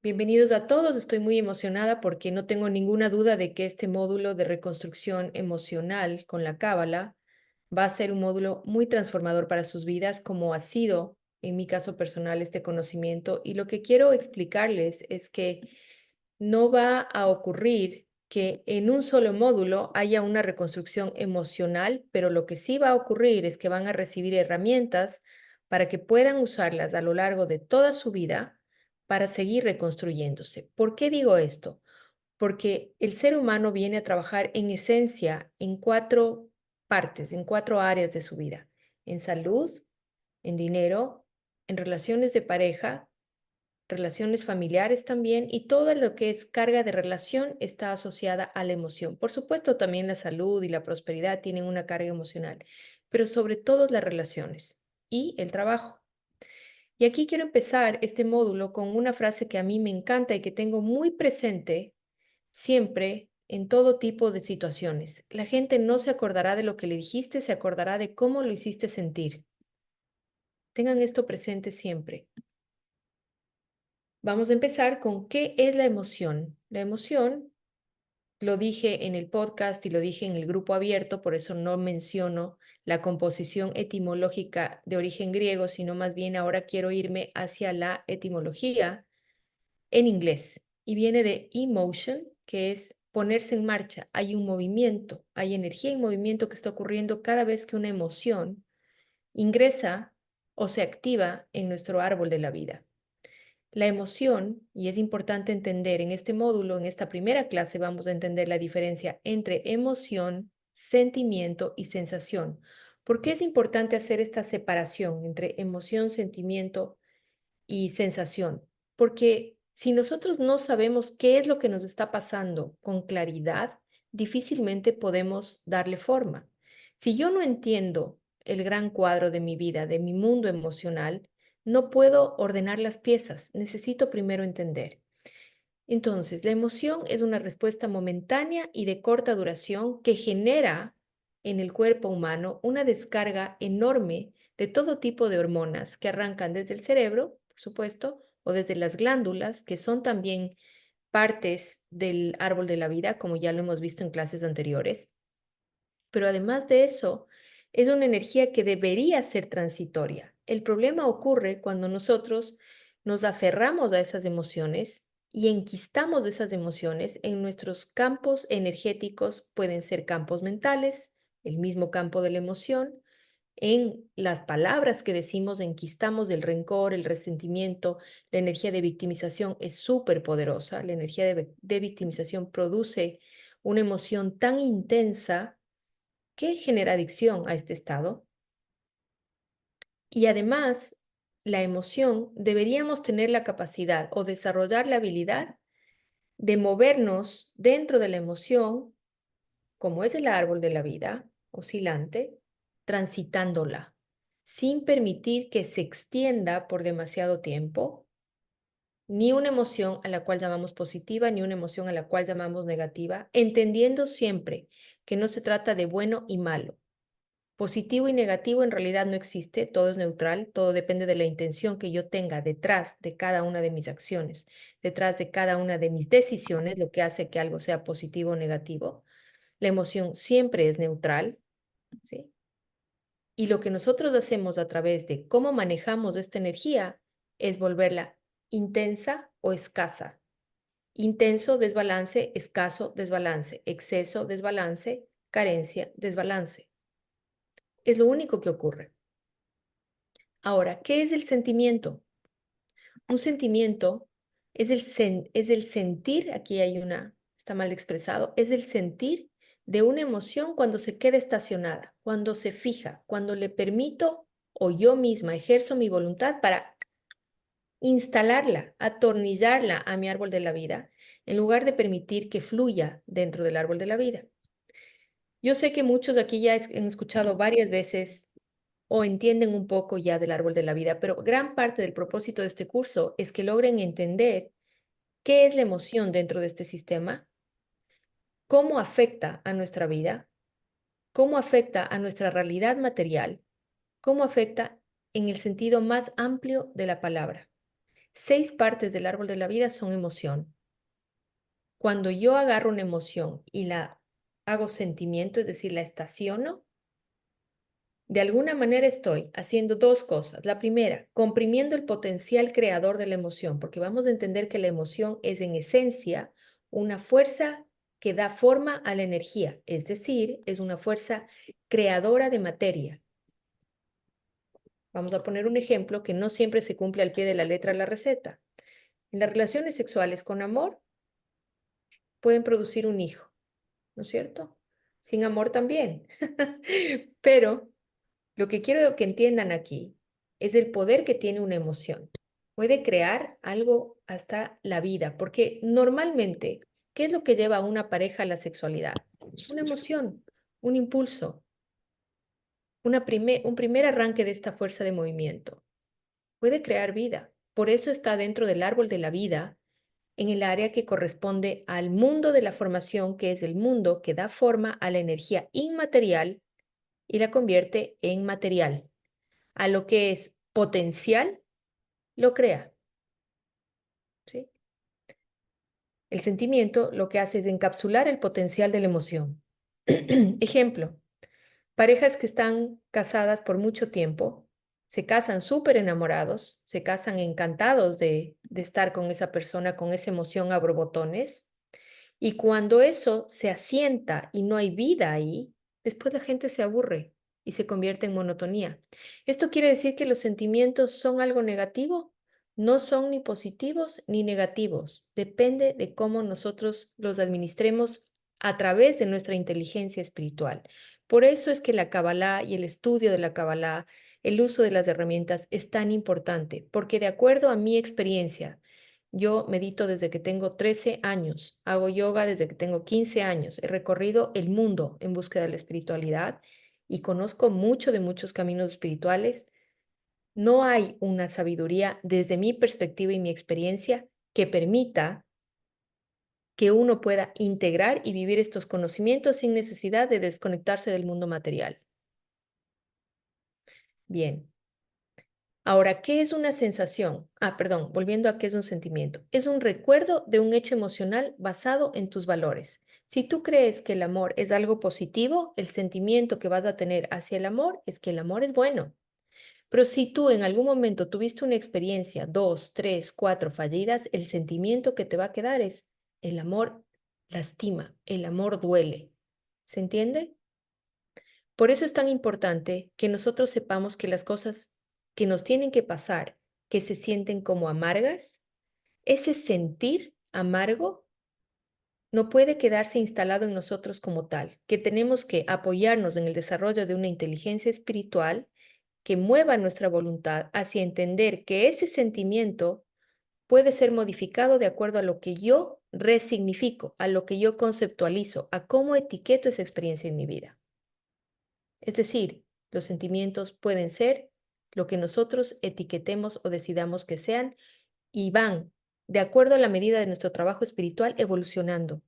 Bienvenidos a todos, estoy muy emocionada porque no tengo ninguna duda de que este módulo de reconstrucción emocional con la Cábala va a ser un módulo muy transformador para sus vidas, como ha sido en mi caso personal este conocimiento. Y lo que quiero explicarles es que no va a ocurrir que en un solo módulo haya una reconstrucción emocional, pero lo que sí va a ocurrir es que van a recibir herramientas para que puedan usarlas a lo largo de toda su vida para seguir reconstruyéndose. ¿Por qué digo esto? Porque el ser humano viene a trabajar en esencia en cuatro partes, en cuatro áreas de su vida: en salud, en dinero, en relaciones de pareja, relaciones familiares también, y todo lo que es carga de relación está asociada a la emoción. Por supuesto, también la salud y la prosperidad tienen una carga emocional, pero sobre todo las relaciones y el trabajo. Y aquí quiero empezar este módulo con una frase que a mí me encanta y que tengo muy presente siempre en todo tipo de situaciones. La gente no se acordará de lo que le dijiste, se acordará de cómo lo hiciste sentir. Tengan esto presente siempre. Vamos a empezar con qué es la emoción. La emoción, lo dije en el podcast y lo dije en el grupo abierto, por eso no menciono la composición etimológica de origen griego, sino más bien ahora quiero irme hacia la etimología en inglés. Y viene de emotion, que es ponerse en marcha. Hay un movimiento, hay energía en movimiento que está ocurriendo cada vez que una emoción ingresa o se activa en nuestro árbol de la vida. La emoción, y es importante entender en este módulo, en esta primera clase, vamos a entender la diferencia entre emoción, sentimiento y sensación. ¿Por qué es importante hacer esta separación entre emoción, sentimiento y sensación? Porque si nosotros no sabemos qué es lo que nos está pasando con claridad, difícilmente podemos darle forma. Si yo no entiendo el gran cuadro de mi vida, de mi mundo emocional, no puedo ordenar las piezas. Necesito primero entender. Entonces, la emoción es una respuesta momentánea y de corta duración que genera en el cuerpo humano una descarga enorme de todo tipo de hormonas que arrancan desde el cerebro, por supuesto, o desde las glándulas, que son también partes del árbol de la vida, como ya lo hemos visto en clases anteriores. Pero además de eso, es una energía que debería ser transitoria. El problema ocurre cuando nosotros nos aferramos a esas emociones y enquistamos esas emociones en nuestros campos energéticos. Pueden ser campos mentales, el mismo campo de la emoción, en las palabras que decimos, enquistamos del rencor, el resentimiento. La energía de victimización es súper poderosa. La energía de victimización produce una emoción tan intensa que genera adicción a este estado. Y además, la emoción, deberíamos tener la capacidad o desarrollar la habilidad de movernos dentro de la emoción, como es el árbol de la vida, oscilante, transitándola, sin permitir que se extienda por demasiado tiempo, ni una emoción a la cual llamamos positiva, ni una emoción a la cual llamamos negativa, entendiendo siempre que no se trata de bueno y malo. Positivo y negativo en realidad no existe, todo es neutral, todo depende de la intención que yo tenga detrás de cada una de mis acciones, detrás de cada una de mis decisiones, lo que hace que algo sea positivo o negativo. La emoción siempre es neutral, ¿sí? Y lo que nosotros hacemos a través de cómo manejamos esta energía es volverla intensa o escasa. Intenso, desbalance; escaso, desbalance; exceso, desbalance; carencia, desbalance. Es lo único que ocurre. Ahora, ¿qué es el sentimiento? Un sentimiento es el sentir, aquí hay una, está mal expresado, es el sentir de una emoción cuando se queda estacionada, cuando se fija, cuando le permito o yo misma ejerzo mi voluntad para instalarla, atornillarla a mi árbol de la vida, en lugar de permitir que fluya dentro del árbol de la vida. Yo sé que muchos aquí ya han escuchado varias veces o entienden un poco ya del árbol de la vida, pero gran parte del propósito de este curso es que logren entender qué es la emoción dentro de este sistema, cómo afecta a nuestra vida, cómo afecta a nuestra realidad material, cómo afecta en el sentido más amplio de la palabra. 6 partes del árbol de la vida son emoción. Cuando yo agarro una emoción y la hago sentimiento, es decir, la estaciono, de alguna manera estoy haciendo dos cosas. La primera, comprimiendo el potencial creador de la emoción, porque vamos a entender que la emoción es en esencia una fuerza que da forma a la energía, es decir, es una fuerza creadora de materia. Vamos a poner un ejemplo que no siempre se cumple al pie de la letra la receta. En las relaciones sexuales con amor pueden producir un hijo, ¿no es cierto? Sin amor también. Pero lo que quiero que entiendan aquí es el poder que tiene una emoción. Puede crear algo hasta la vida, porque normalmente, ¿qué es lo que lleva a una pareja a la sexualidad? Una emoción, un impulso, un primer arranque de esta fuerza de movimiento. Puede crear vida. Por eso está dentro del árbol de la vida, en el área que corresponde al mundo de la formación, que es el mundo que da forma a la energía inmaterial y la convierte en material. A lo que es potencial, lo crea, ¿sí? El sentimiento lo que hace es encapsular el potencial de la emoción. Ejemplo, parejas que están casadas por mucho tiempo, se casan súper enamorados, se casan encantados de estar con esa persona, con esa emoción a borbotones, y cuando eso se asienta y no hay vida ahí, después la gente se aburre y se convierte en monotonía. ¿Esto quiere decir que los sentimientos son algo negativo? No son ni positivos ni negativos. Depende de cómo nosotros los administremos a través de nuestra inteligencia espiritual. Por eso es que la Kabbalah y el estudio de la Kabbalah, el uso de las herramientas es tan importante, porque de acuerdo a mi experiencia, yo medito desde que tengo 13 años, hago yoga desde que tengo 15 años, he recorrido el mundo en búsqueda de la espiritualidad y conozco mucho de muchos caminos espirituales. No hay una sabiduría desde mi perspectiva y mi experiencia que permita que uno pueda integrar y vivir estos conocimientos sin necesidad de desconectarse del mundo material. Bien. Ahora, ¿qué es una sensación? Perdón, volviendo a qué es un sentimiento. Es un recuerdo de un hecho emocional basado en tus valores. Si tú crees que el amor es algo positivo, el sentimiento que vas a tener hacia el amor es que el amor es bueno. Pero si tú en algún momento tuviste una experiencia, 2, 3, 4 fallidas, el sentimiento que te va a quedar es el amor lastima, el amor duele. ¿Se entiende? Por eso es tan importante que nosotros sepamos que las cosas que nos tienen que pasar, que se sienten como amargas, ese sentir amargo no puede quedarse instalado en nosotros como tal, que tenemos que apoyarnos en el desarrollo de una inteligencia espiritual que mueva nuestra voluntad hacia entender que ese sentimiento puede ser modificado de acuerdo a lo que yo resignifico, a lo que yo conceptualizo, a cómo etiqueto esa experiencia en mi vida. Es decir, los sentimientos pueden ser lo que nosotros etiquetemos o decidamos que sean y van, de acuerdo a la medida de nuestro trabajo espiritual, evolucionando.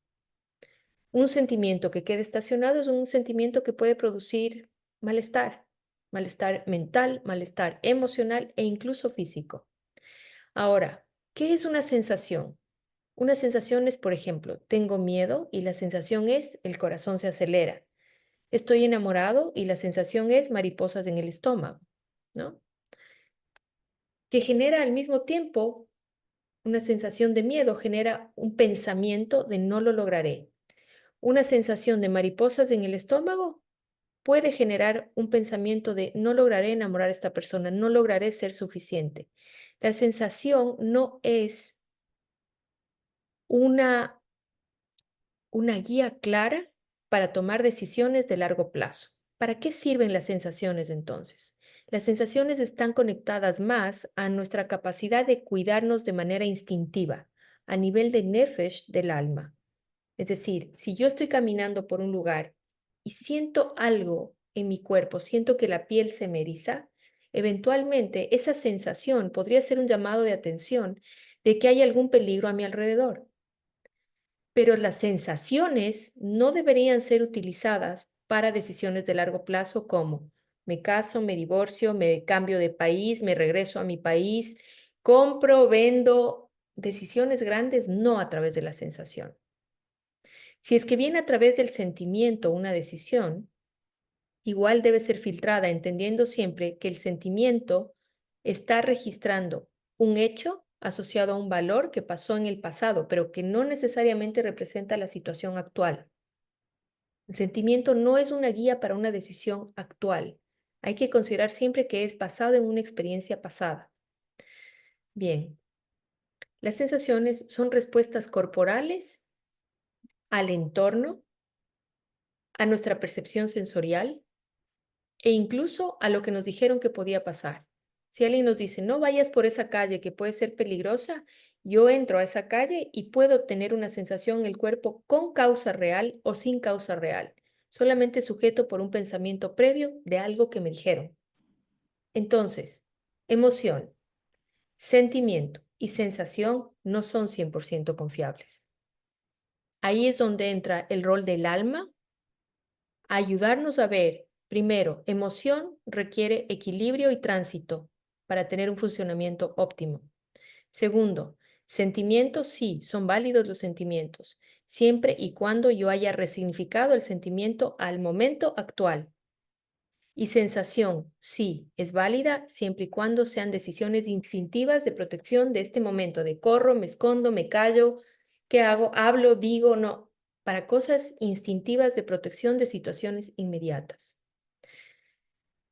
Un sentimiento que quede estacionado es un sentimiento que puede producir malestar, malestar mental, malestar emocional e incluso físico. Ahora, ¿qué es una sensación? Una sensación es, por ejemplo, tengo miedo y la sensación es el corazón se acelera. Estoy enamorado y la sensación es mariposas en el estómago, ¿no? Que genera al mismo tiempo una sensación de miedo, genera un pensamiento de no lo lograré. Una sensación de mariposas en el estómago puede generar un pensamiento de no lograré enamorar a esta persona, no lograré ser suficiente. La sensación no es una guía clara para tomar decisiones de largo plazo. ¿Para qué sirven las sensaciones entonces? Las sensaciones están conectadas más a nuestra capacidad de cuidarnos de manera instintiva, a nivel de nefesh del alma. Es decir, si yo estoy caminando por un lugar y siento algo en mi cuerpo, siento que la piel se me eriza, eventualmente esa sensación podría ser un llamado de atención de que hay algún peligro a mi alrededor. Pero las sensaciones no deberían ser utilizadas para decisiones de largo plazo como me caso, me divorcio, me cambio de país, me regreso a mi país, Compro, vendo, decisiones grandes, no a través de la sensación. Si es que viene a través del sentimiento una decisión, igual debe ser filtrada, entendiendo siempre que el sentimiento está registrando un hecho asociado a un valor que pasó en el pasado, pero que no necesariamente representa la situación actual. El sentimiento no es una guía para una decisión actual. Hay que considerar siempre que es basado en una experiencia pasada. Bien, las sensaciones son respuestas corporales al entorno, a nuestra percepción sensorial e incluso a lo que nos dijeron que podía pasar. Si alguien nos dice, no vayas por esa calle que puede ser peligrosa, yo entro a esa calle y puedo tener una sensación en el cuerpo con causa real o sin causa real, solamente sujeto por un pensamiento previo de algo que me dijeron. Entonces, emoción, sentimiento y sensación no son 100% confiables. Ahí es donde entra el rol del alma, ayudarnos a ver, primero, emoción requiere equilibrio y tránsito para tener un funcionamiento óptimo. Segundo, sentimientos sí, son válidos los sentimientos, siempre y cuando yo haya resignificado el sentimiento al momento actual. Y sensación, sí, es válida siempre y cuando sean decisiones instintivas de protección de este momento, de corro, me escondo, me callo, ¿qué hago? Hablo, digo, no, para cosas instintivas de protección de situaciones inmediatas.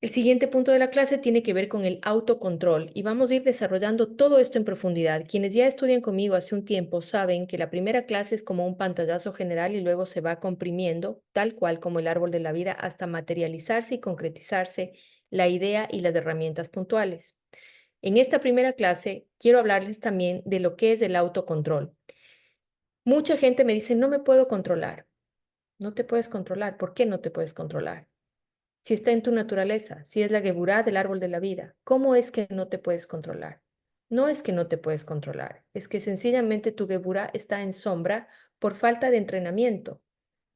El siguiente punto de la clase tiene que ver con el autocontrol y vamos a ir desarrollando todo esto en profundidad. Quienes ya estudian conmigo hace un tiempo saben que la primera clase es como un pantallazo general y luego se va comprimiendo, tal cual como el árbol de la vida, hasta materializarse y concretizarse la idea y las herramientas puntuales. En esta primera clase quiero hablarles también de lo que es el autocontrol. Mucha gente me dice, no me puedo controlar. No te puedes controlar. ¿Por qué no te puedes controlar? Si está en tu naturaleza, si es la geburá del árbol de la vida, ¿cómo es que no te puedes controlar? No es que no te puedes controlar, es que sencillamente tu geburá está en sombra por falta de entrenamiento.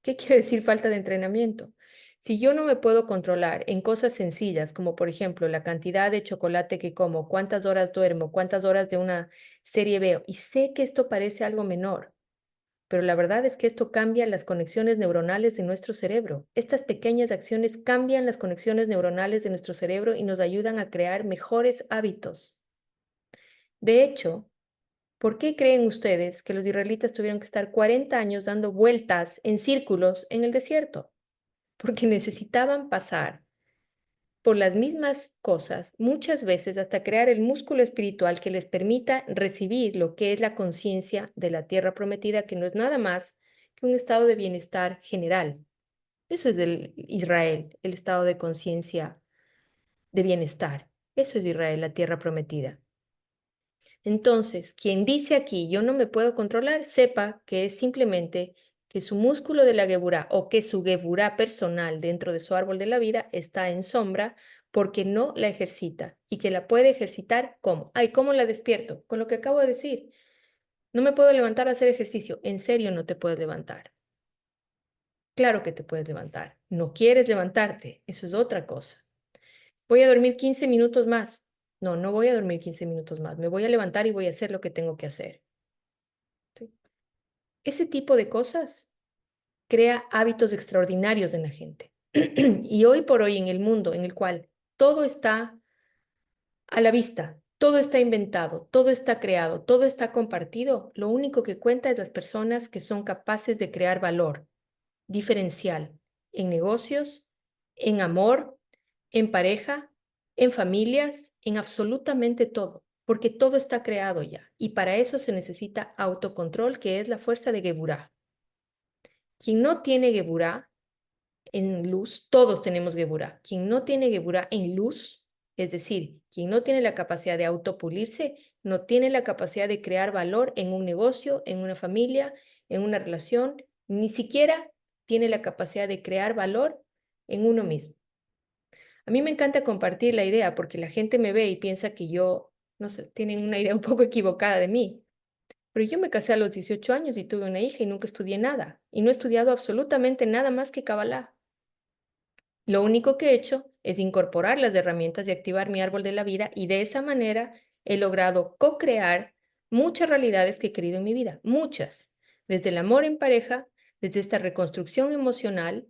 ¿Qué quiere decir falta de entrenamiento? Si yo no me puedo controlar en cosas sencillas, como por ejemplo la cantidad de chocolate que como, cuántas horas duermo, cuántas horas de una serie veo, y sé que esto parece algo menor, pero la verdad es que esto cambia las conexiones neuronales de nuestro cerebro. Estas pequeñas acciones cambian las conexiones neuronales de nuestro cerebro y nos ayudan a crear mejores hábitos. De hecho, ¿por qué creen ustedes que los israelitas tuvieron que estar 40 años dando vueltas en círculos en el desierto? Porque necesitaban pasar por las mismas cosas muchas veces hasta crear el músculo espiritual que les permita recibir lo que es la conciencia de la tierra prometida, que no es nada más que un estado de bienestar general. Eso es del Israel, el estado de conciencia de bienestar. Eso es Israel, la tierra prometida. Entonces, quien dice aquí, yo no me puedo controlar, sepa que es simplemente que su músculo de la geburá o que su geburá personal dentro de su árbol de la vida está en sombra porque no la ejercita y que la puede ejercitar ¿cómo? Ay, ¿cómo la despierto? Con lo que acabo de decir. No me puedo levantar a hacer ejercicio. En serio, no te puedes levantar. Claro que te puedes levantar. No quieres levantarte. Eso es otra cosa. Voy a dormir 15 minutos más. No, no voy a dormir 15 minutos más. Me voy a levantar y voy a hacer lo que tengo que hacer. ¿Sí? Ese tipo de cosas crea hábitos extraordinarios en la gente. Y hoy por hoy en el mundo en el cual todo está a la vista, todo está inventado, todo está creado, todo está compartido, lo único que cuenta es las personas que son capaces de crear valor diferencial en negocios, en amor, en pareja, en familias, en absolutamente todo, porque todo está creado ya. Y para eso se necesita autocontrol, que es la fuerza de Geburah. Quien no tiene Geburah en luz, todos tenemos Geburah. Quien no tiene Geburah en luz, es decir, quien no tiene la capacidad de autopulirse, no tiene la capacidad de crear valor en un negocio, en una familia, en una relación, ni siquiera tiene la capacidad de crear valor en uno mismo. A mí me encanta compartir la idea porque la gente me ve y piensa que yo, no sé, tienen una idea un poco equivocada de mí. Pero yo me casé a los 18 años y tuve una hija y nunca estudié nada. Y no he estudiado absolutamente nada más que Kabbalah. Lo único que he hecho es incorporar las herramientas de activar mi árbol de la vida y de esa manera he logrado co-crear muchas realidades que he querido en mi vida, muchas, desde el amor en pareja, desde esta reconstrucción emocional,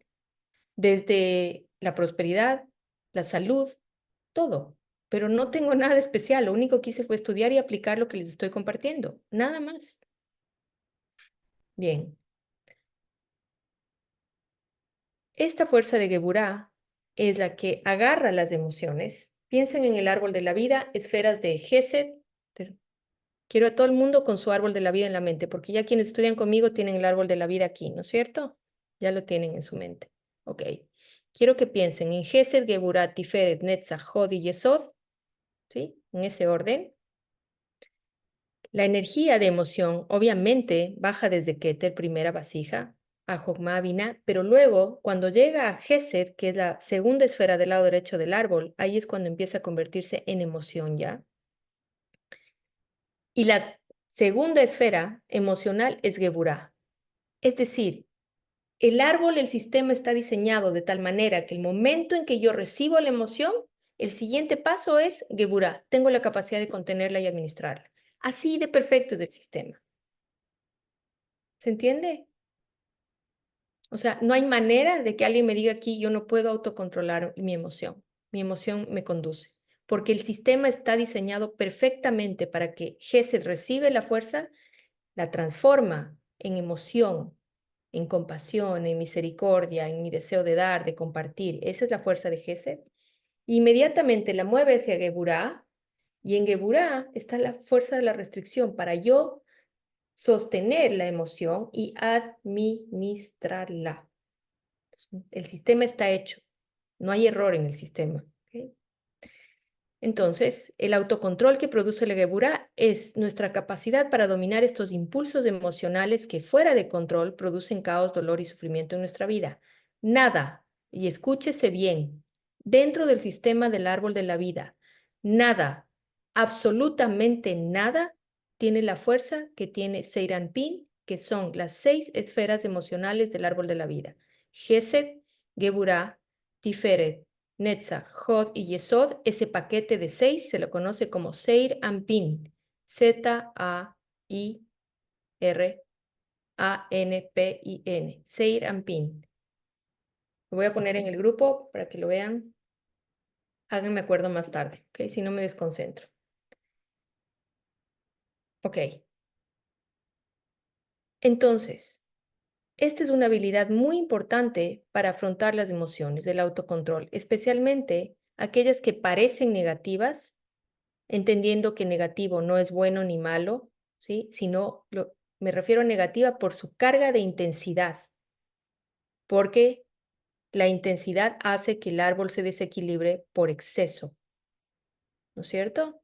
desde la prosperidad, la salud, todo. Pero no tengo nada especial, lo único que hice fue estudiar y aplicar lo que les estoy compartiendo, nada más. Bien. Esta fuerza de Geburah es la que agarra las emociones. Piensen en el árbol de la vida, esferas de Gesed. Quiero a todo el mundo con su árbol de la vida en la mente, porque ya quienes estudian conmigo tienen el árbol de la vida aquí, ¿no es cierto? Ya lo tienen en su mente. Ok. Quiero que piensen en Gesed, Geburah, Tiferet, Netzach, Hod y Yesod, ¿sí? En ese orden. La energía de emoción obviamente baja desde Keter, primera vasija, a Jogma Binah, pero luego cuando llega a Gesed, que es la segunda esfera del lado derecho del árbol, ahí es cuando empieza a convertirse en emoción ya. Y la segunda esfera emocional es Geburah. Es decir, el árbol, el sistema está diseñado de tal manera que el momento en que yo recibo la emoción, el siguiente paso es Geburah. Tengo la capacidad de contenerla y administrarla. Así de perfecto es el sistema. ¿Se entiende? O sea, no hay manera de que alguien me diga aquí, yo no puedo autocontrolar mi emoción me conduce, porque el sistema está diseñado perfectamente para que Gesed recibe la fuerza, la transforma en emoción, en compasión, en misericordia, en mi deseo de dar, de compartir. Esa es la fuerza de Gesed. Inmediatamente la mueve hacia Geburah, y en Geburah está la fuerza de la restricción para yo sostener la emoción y administrarla. El sistema está hecho, no hay error en el sistema. ¿Okay? Entonces, el autocontrol que produce la Geburah es nuestra capacidad para dominar estos impulsos emocionales que fuera de control producen caos, dolor y sufrimiento en nuestra vida. Nada, y escúchese bien, dentro del sistema del árbol de la vida, nada, absolutamente nada, tiene la fuerza que tiene Seiranpin, que son las 6 esferas emocionales del árbol de la vida. Gesed, Geburah, Tiferet, Netzach, Hod y Yesod, ese paquete de 6 se lo conoce como Seir Anpin, Zairanpin, Seir Anpin. Lo voy a poner en el grupo para que lo vean. Háganme acuerdo más tarde, ¿ok? Si no me desconcentro. Ok. Entonces, esta es una habilidad muy importante para afrontar las emociones del autocontrol, especialmente aquellas que parecen negativas, entendiendo que negativo no es bueno ni malo, ¿sí? Sino me refiero a negativa por su carga de intensidad, porque la intensidad hace que el árbol se desequilibre por exceso, ¿no es cierto?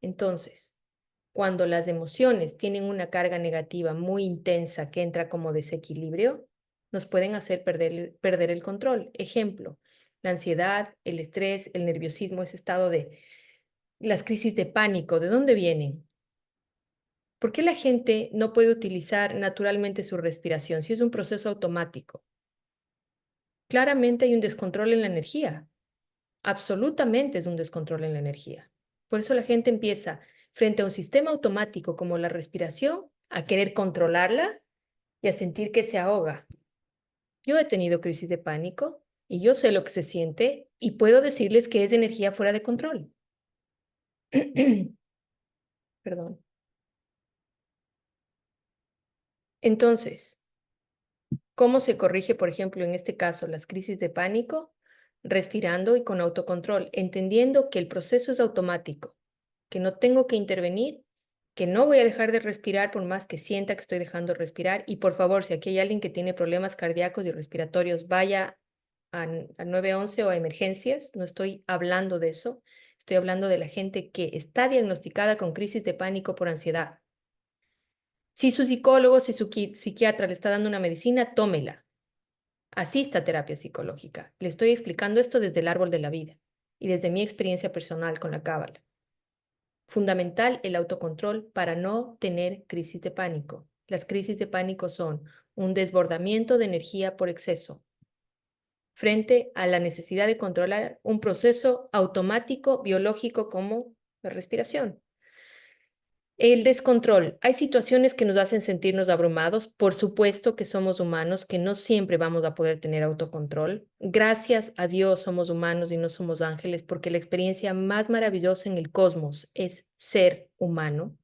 Entonces, cuando las emociones tienen una carga negativa muy intensa que entra como desequilibrio, nos pueden hacer perder el control. Ejemplo, la ansiedad, el estrés, el nerviosismo, ese estado de las crisis de pánico, ¿de dónde vienen? ¿Por qué la gente no puede utilizar naturalmente su respiración si es un proceso automático? Claramente hay un descontrol en la energía. Absolutamente es un descontrol en la energía. Por eso la gente empieza, frente a un sistema automático como la respiración, a querer controlarla y a sentir que se ahoga. Yo he tenido crisis de pánico y yo sé lo que se siente y puedo decirles que es energía fuera de control. Perdón. Entonces, ¿cómo se corrige, por ejemplo, en este caso, las crisis de pánico? Respirando y con autocontrol, entendiendo que el proceso es automático, que no tengo que intervenir, que no voy a dejar de respirar por más que sienta que estoy dejando de respirar. Y por favor, si aquí hay alguien que tiene problemas cardíacos y respiratorios, vaya a 911 o a emergencias. No estoy hablando de eso. Estoy hablando de la gente que está diagnosticada con crisis de pánico por ansiedad. Si su psicólogo, si su psiquiatra le está dando una medicina, tómela. Asista a terapia psicológica. Le estoy explicando esto desde el árbol de la vida y desde mi experiencia personal con la cábala. Fundamental el autocontrol para no tener crisis de pánico. Las crisis de pánico son un desbordamiento de energía por exceso frente a la necesidad de controlar un proceso automático biológico como la respiración. El descontrol. Hay situaciones que nos hacen sentirnos abrumados. Por supuesto que somos humanos, que no siempre vamos a poder tener autocontrol. Gracias a Dios somos humanos y no somos ángeles, porque la experiencia más maravillosa en el cosmos es ser humano.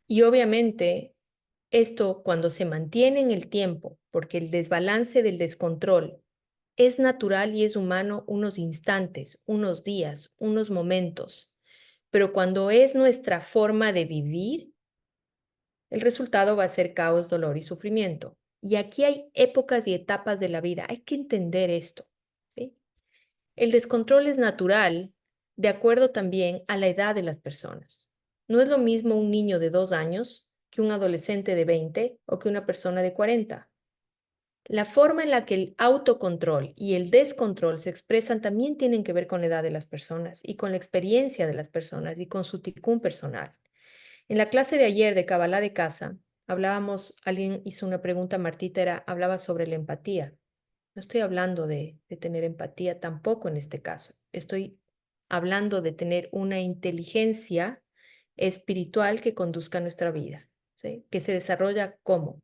Y obviamente esto cuando se mantiene en el tiempo, porque el desbalance del descontrol es natural y es humano unos instantes, unos días, unos momentos, pero cuando es nuestra forma de vivir, el resultado va a ser caos, dolor y sufrimiento. Y aquí hay épocas y etapas de la vida. Hay que entender esto, ¿sí? El descontrol es natural de acuerdo también a la edad de las personas. No es lo mismo un niño de 2 años que un adolescente de 20 o que una persona de 40. La forma en la que el autocontrol y el descontrol se expresan también tienen que ver con la edad de las personas y con la experiencia de las personas y con su ticún personal. En la clase de ayer de Kabbalah de casa, hablábamos, alguien hizo una pregunta, Martita, hablaba sobre la empatía. No estoy hablando de tener empatía tampoco en este caso. Estoy hablando de tener una inteligencia espiritual que conduzca nuestra vida, ¿sí? Que se desarrolla ¿cómo?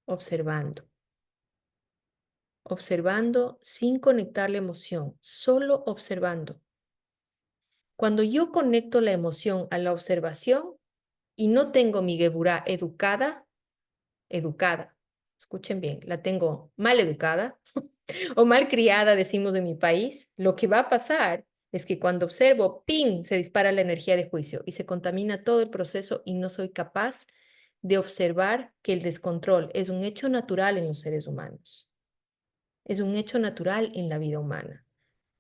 Observando. Observando sin conectar la emoción, solo observando. Cuando yo conecto la emoción a la observación y no tengo mi geburá educada, escuchen bien, la tengo mal educada o mal criada, decimos en mi país, lo que va a pasar es que cuando observo, ¡ping!, se dispara la energía de juicio y se contamina todo el proceso y no soy capaz de observar que el descontrol es un hecho natural en los seres humanos, es un hecho natural en la vida humana.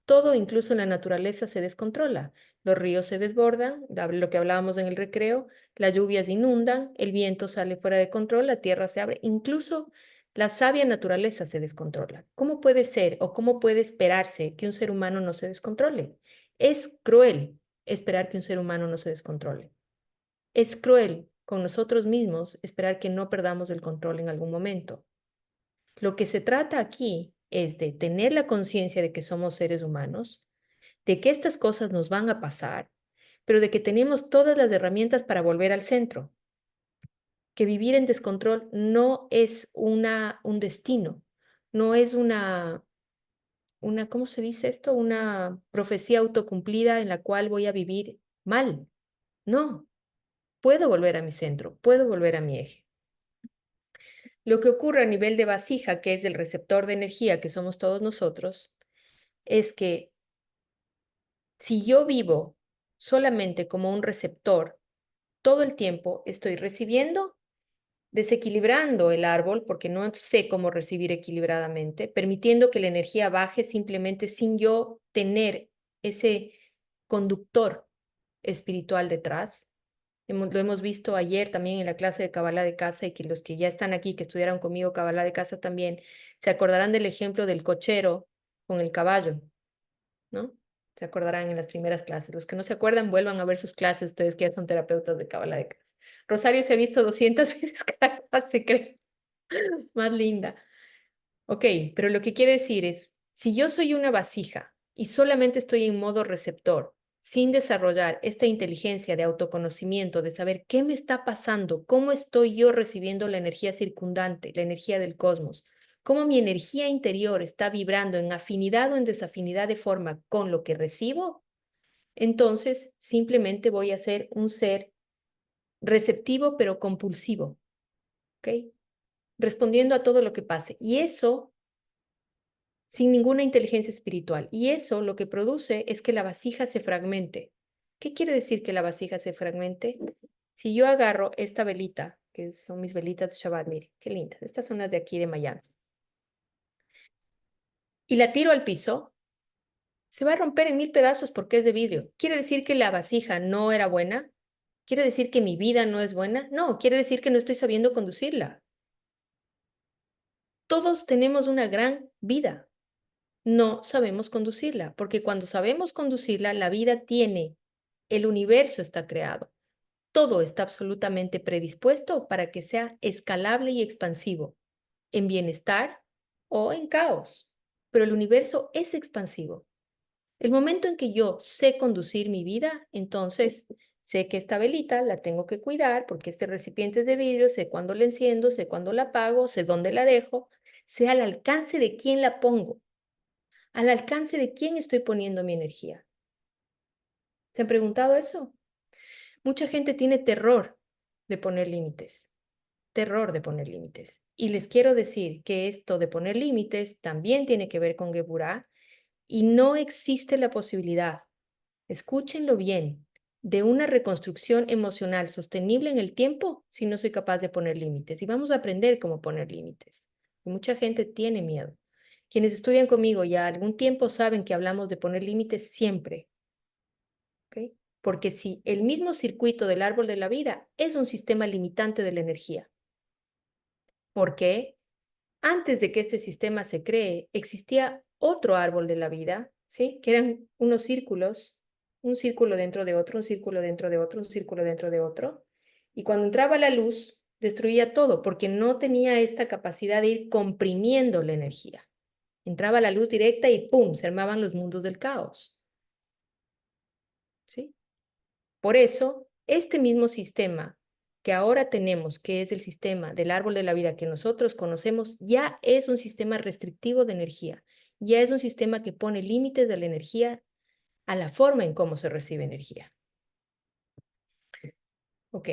Todo, incluso en la naturaleza, se descontrola. Los ríos se desbordan, lo que hablábamos en el recreo, las lluvias inundan, el viento sale fuera de control, la tierra se abre, incluso la sabia naturaleza se descontrola. ¿Cómo puede ser o cómo puede esperarse que un ser humano no se descontrole? Es cruel esperar que un ser humano no se descontrole. Es cruel con nosotros mismos esperar que no perdamos el control en algún momento. Lo que se trata aquí es de tener la conciencia de que somos seres humanos, de que estas cosas nos van a pasar, pero de que tenemos todas las herramientas para volver al centro, que vivir en descontrol no es un destino, no es ¿cómo se dice esto? Una profecía autocumplida en la cual voy a vivir mal. No, puedo volver a mi centro, puedo volver a mi eje. Lo que ocurre a nivel de vasija, que es el receptor de energía que somos todos nosotros, es que si yo vivo solamente como un receptor, todo el tiempo estoy recibiendo, desequilibrando el árbol porque no sé cómo recibir equilibradamente, permitiendo que la energía baje simplemente sin yo tener ese conductor espiritual detrás. Lo hemos visto ayer también en la clase de Kabbalah de casa y que los que ya están aquí, que estudiaron conmigo Kabbalah de casa también, se acordarán del ejemplo del cochero con el caballo, ¿no? Se acordarán en las primeras clases. Los que no se acuerdan, vuelvan a ver sus clases, ustedes que ya son terapeutas de Kabbalah de casa. Rosario se ha visto 200 veces cada clase, creo. Más linda. Ok, pero lo que quiere decir es, si yo soy una vasija y solamente estoy en modo receptor, sin desarrollar esta inteligencia de autoconocimiento, de saber qué me está pasando, cómo estoy yo recibiendo la energía circundante, la energía del cosmos, cómo mi energía interior está vibrando en afinidad o en desafinidad de forma con lo que recibo, entonces simplemente voy a ser un ser receptivo pero compulsivo, ¿ok? Respondiendo a todo lo que pase. Y eso sin ninguna inteligencia espiritual. Y eso lo que produce es que la vasija se fragmente. ¿Qué quiere decir que la vasija se fragmente? Si yo agarro esta velita, que son mis velitas de Shabbat, mire, qué lindas, estas son las de aquí de Miami, y la tiro al piso, se va a romper en mil pedazos porque es de vidrio. ¿Quiere decir que la vasija no era buena? ¿Quiere decir que mi vida no es buena? No, quiere decir que no estoy sabiendo conducirla. Todos tenemos una gran vida. No sabemos conducirla, porque cuando sabemos conducirla, la vida tiene, el universo está creado, todo está absolutamente predispuesto para que sea escalable y expansivo, en bienestar o en caos, pero el universo es expansivo. El momento en que yo sé conducir mi vida, entonces Sé que esta velita la tengo que cuidar porque este recipiente es de vidrio, sé cuándo la enciendo, sé cuándo la apago, sé dónde la dejo, sé al alcance de quién la pongo, al alcance de quién estoy poniendo mi energía. ¿Se han preguntado eso? Mucha gente tiene terror de poner límites, terror de poner límites. Y les quiero decir que esto de poner límites también tiene que ver con Geburah y no existe la posibilidad, escúchenlo bien, de una reconstrucción emocional sostenible en el tiempo si no soy capaz de poner límites. Y vamos a aprender cómo poner límites. Mucha gente tiene miedo. Quienes estudian conmigo ya algún tiempo saben que hablamos de poner límites siempre, ¿ok? Porque si el mismo circuito del árbol de la vida es un sistema limitante de la energía, porque antes de que este sistema se cree, existía otro árbol de la vida, ¿sí? Que eran unos círculos, un círculo dentro de otro, un círculo dentro de otro, un círculo dentro de otro. Y cuando entraba la luz, destruía todo, porque no tenía esta capacidad de ir comprimiendo la energía. Entraba la luz directa y ¡pum!, se armaban los mundos del caos, ¿sí? Por eso, este mismo sistema que ahora tenemos, que es el sistema del árbol de la vida que nosotros conocemos, ya es un sistema restrictivo de energía, ya es un sistema que pone límites de la energía a la forma en cómo se recibe energía. Ok,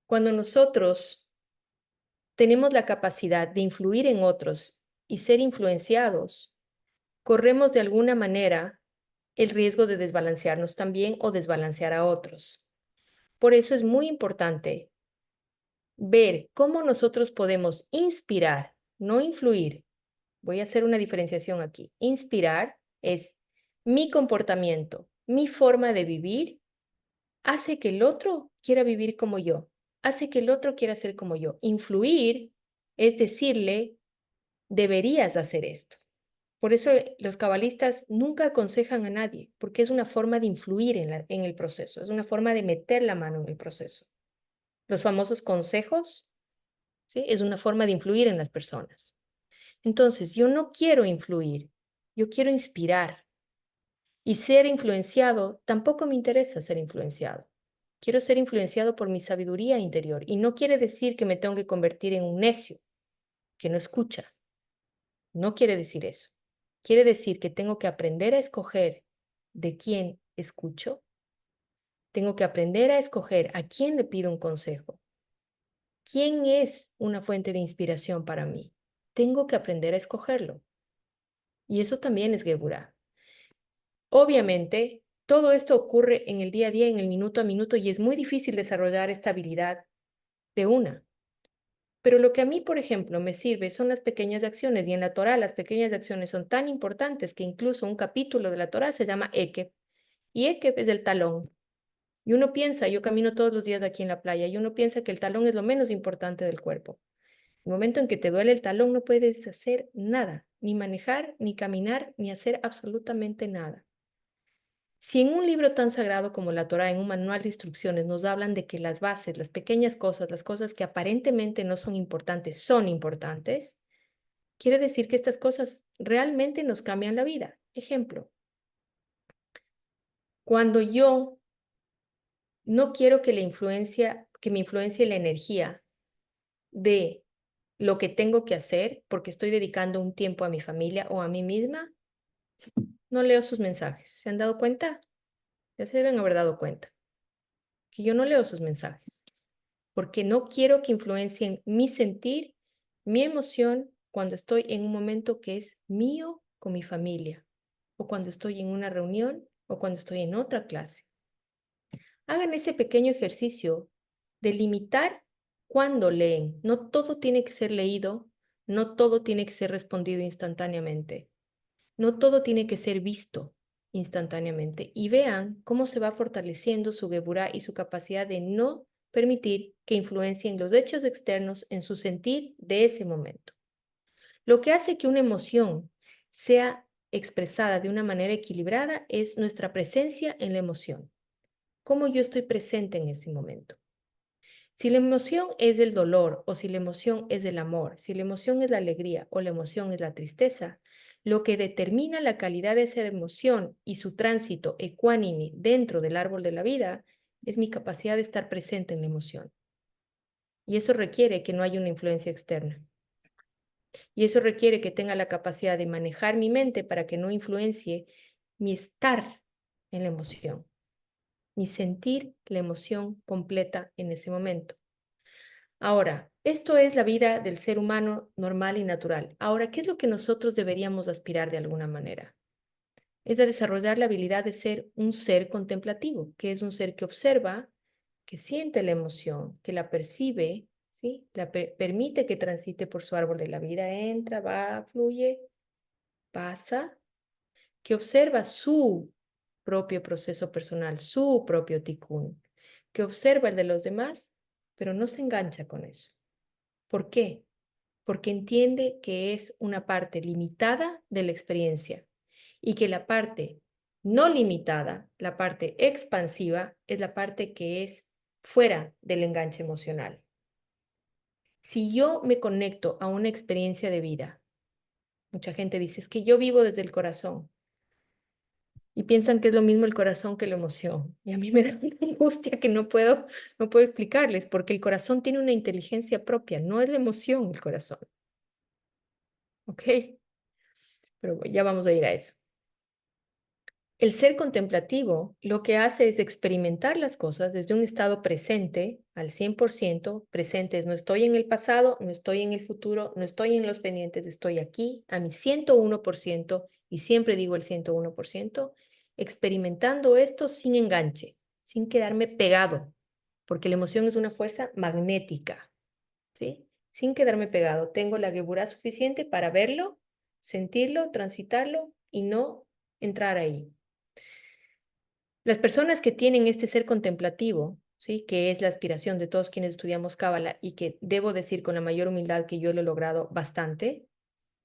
cuando nosotros tenemos la capacidad de influir en otros y ser influenciados, corremos de alguna manera el riesgo de desbalancearnos también o desbalancear a otros. Por eso es muy importante ver cómo nosotros podemos inspirar, no influir. Voy a hacer una diferenciación aquí. Inspirar es mi comportamiento, mi forma de vivir, hace que el otro quiera vivir como yo, hace que el otro quiera ser como yo. Influir es decirle, deberías hacer esto. Por eso los cabalistas nunca aconsejan a nadie, porque es una forma de influir en el proceso, es una forma de meter la mano en el proceso. Los famosos consejos, ¿sí? Es una forma de influir en las personas. Entonces, yo no quiero influir, yo quiero inspirar. Y ser influenciado, tampoco me interesa ser influenciado. Quiero ser influenciado por mi sabiduría interior. Y no quiere decir que me tengo que convertir en un necio, que no escucha. No quiere decir eso. Quiere decir que tengo que aprender a escoger de quién escucho. Tengo que aprender a escoger a quién le pido un consejo. ¿Quién es una fuente de inspiración para mí? Tengo que aprender a escogerlo. Y eso también es Geburah. Obviamente, todo esto ocurre en el día a día, en el minuto a minuto, y es muy difícil desarrollar esta habilidad de una. Pero lo que a mí, por ejemplo, me sirve son las pequeñas acciones, y en la Torá las pequeñas acciones son tan importantes que incluso un capítulo de la Torá se llama Ekeb, y Ekeb es el talón. Y uno piensa, yo camino todos los días aquí en la playa, y uno piensa que el talón es lo menos importante del cuerpo. El momento en que te duele el talón no puedes hacer nada, ni manejar, ni caminar, ni hacer absolutamente nada. Si en un libro tan sagrado como la Torá, en un manual de instrucciones, nos hablan de que las bases, las pequeñas cosas, las cosas que aparentemente no son importantes, quiere decir que estas cosas realmente nos cambian la vida. Ejemplo, cuando yo no quiero que me influencie la energía de lo que tengo que hacer porque estoy dedicando un tiempo a mi familia o a mí misma, no leo sus mensajes. ¿Se han dado cuenta? Ya se deben haber dado cuenta que yo no leo sus mensajes, porque no quiero que influencien mi sentir, mi emoción cuando estoy en un momento que es mío con mi familia, o cuando estoy en una reunión, o cuando estoy en otra clase. Hagan ese pequeño ejercicio de limitar cuando leen. No todo tiene que ser leído, no todo tiene que ser respondido instantáneamente, no todo tiene que ser visto instantáneamente. Y vean cómo se va fortaleciendo su Geburah y su capacidad de no permitir que influencien los hechos externos en su sentir de ese momento. Lo que hace que una emoción sea expresada de una manera equilibrada es nuestra presencia en la emoción. Cómo yo estoy presente en ese momento. Si la emoción es del dolor o si la emoción es del amor, si la emoción es la alegría o la emoción es la tristeza, lo que determina la calidad de esa emoción y su tránsito ecuánime dentro del árbol de la vida es mi capacidad de estar presente en la emoción. Y eso requiere que no haya una influencia externa. Y eso requiere que tenga la capacidad de manejar mi mente para que no influencie mi estar en la emoción, mi sentir la emoción completa en ese momento. Ahora, esto es la vida del ser humano normal y natural. Ahora, ¿qué es lo que nosotros deberíamos aspirar de alguna manera? Es a desarrollar la habilidad de ser un ser contemplativo, que es un ser que observa, que siente la emoción, que la percibe, ¿sí? Permite que transite por su árbol de la vida, entra, va, fluye, pasa, que observa su propio proceso personal, su propio tikkun, que observa el de los demás, pero no se engancha con eso. ¿Por qué? Porque entiende que es una parte limitada de la experiencia y que la parte no limitada, la parte expansiva, es la parte que es fuera del enganche emocional. Si yo me conecto a una experiencia de vida, mucha gente dice, es que yo vivo desde el corazón y piensan que es lo mismo el corazón que la emoción. Y a mí me da una angustia que no puedo explicarles, porque el corazón tiene una inteligencia propia, no es la emoción el corazón. ¿Ok? Pero ya vamos a ir a eso. El ser contemplativo lo que hace es experimentar las cosas desde un estado presente, al 100%. Presente es no estoy en el pasado, no estoy en el futuro, no estoy en los pendientes, estoy aquí a mi 101%, y siempre digo el 101%, experimentando esto sin enganche, sin quedarme pegado, porque la emoción es una fuerza magnética, ¿sí? Sin quedarme pegado, tengo la geburá suficiente para verlo, sentirlo, transitarlo y no entrar ahí. Las personas que tienen este ser contemplativo, ¿sí? Que es la aspiración de todos quienes estudiamos Cábala y que debo decir con la mayor humildad que yo lo he logrado bastante,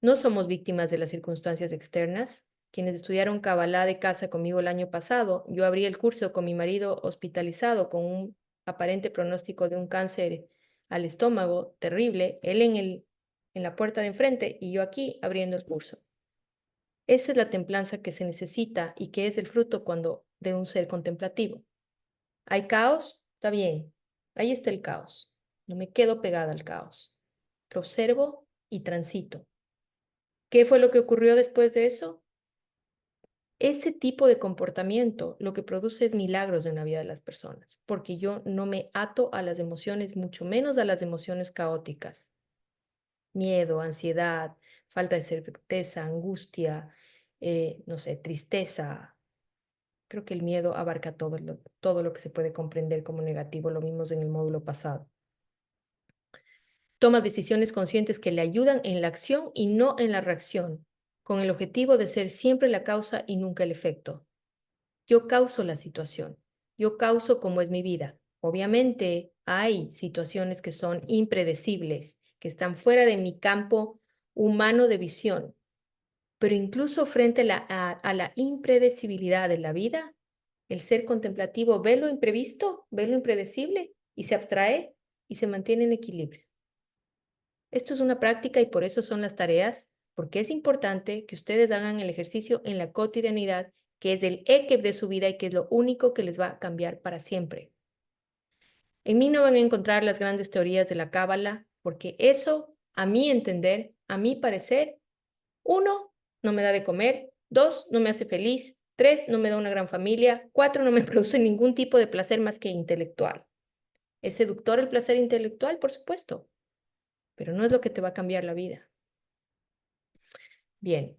no somos víctimas de las circunstancias externas. Quienes estudiaron Kabbalah de casa conmigo el año pasado, yo abrí el curso con mi marido hospitalizado con un aparente pronóstico de un cáncer al estómago terrible, él en la puerta de enfrente y yo aquí abriendo el curso. Esa es la templanza que se necesita y que es el fruto de un ser contemplativo. ¿Hay caos? Está bien. Ahí está el caos. No me quedo pegada al caos. Lo observo y transito. ¿Qué fue lo que ocurrió después de eso? Ese tipo de comportamiento lo que produce es milagros en la vida de las personas, porque yo no me ato a las emociones, mucho menos a las emociones caóticas. Miedo, ansiedad, falta de certeza, angustia, no sé, tristeza. Creo que el miedo abarca todo lo que se puede comprender como negativo, lo vimos en el módulo pasado. Toma decisiones conscientes que le ayudan en la acción y no en la reacción, con el objetivo de ser siempre la causa y nunca el efecto. Yo causo la situación, yo causo cómo es mi vida. Obviamente hay situaciones que son impredecibles, que están fuera de mi campo humano de visión, pero incluso frente a la impredecibilidad de la vida, el ser contemplativo ve lo imprevisto, ve lo impredecible y se abstrae y se mantiene en equilibrio. Esto es una práctica y por eso son las tareas, porque es importante que ustedes hagan el ejercicio en la cotidianidad, que es el ekeb de su vida y que es lo único que les va a cambiar para siempre. En mí no van a encontrar las grandes teorías de la cábala, porque eso, a mi entender, a mi parecer, uno, no me da de comer, dos, no me hace feliz, tres, no me da una gran familia, cuatro, no me produce ningún tipo de placer más que intelectual. ¿Es seductor el placer intelectual? Por supuesto, pero no es lo que te va a cambiar la vida. Bien,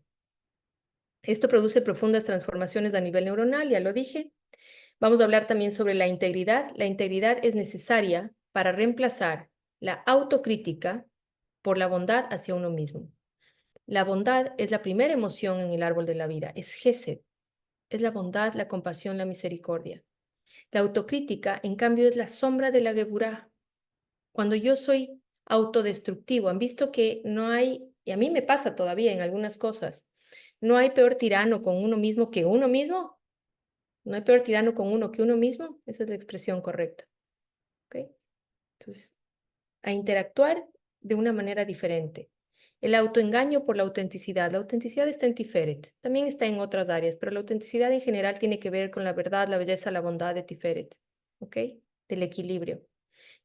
esto produce profundas transformaciones a nivel neuronal, ya lo dije. Vamos a hablar también sobre la integridad. La integridad es necesaria para reemplazar la autocrítica por la bondad hacia uno mismo. La bondad es la primera emoción en el árbol de la vida, es Gesed, es la bondad, la compasión, la misericordia. La autocrítica, en cambio, es la sombra de la Geburá. Cuando yo soy autodestructivo, han visto que no hay, y a mí me pasa todavía en algunas cosas, no hay peor tirano con uno mismo que uno mismo. No hay peor tirano con uno que uno mismo. Esa es la expresión correcta. ¿Ok? Entonces, a interactuar de una manera diferente. El autoengaño por la autenticidad. La autenticidad está en Tiferet. También está en otras áreas, pero la autenticidad en general tiene que ver con la verdad, la belleza, la bondad de Tiferet. ¿ok? Del equilibrio.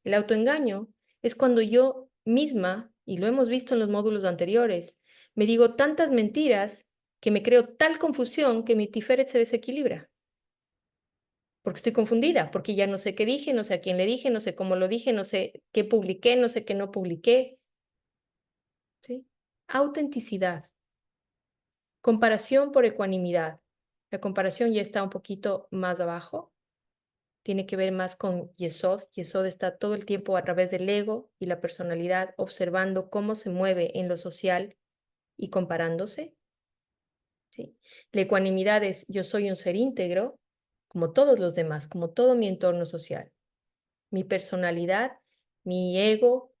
El autoengaño es cuando yo misma, y lo hemos visto en los módulos anteriores, me digo tantas mentiras que me creo tal confusión que mi Tiferet se desequilibra. Porque estoy confundida, porque ya no sé qué dije, no sé a quién le dije, no sé cómo lo dije, no sé qué publiqué, no sé qué no publiqué. ¿Sí? Autenticidad. Comparación por ecuanimidad. La comparación ya está un poquito más abajo. Tiene que ver más con Yesod. Yesod está todo el tiempo a través del ego y la personalidad observando cómo se mueve en lo social y comparándose. ¿Sí? La ecuanimidad es yo soy un ser íntegro, como todos los demás, como todo mi entorno social. Mi personalidad, mi ego,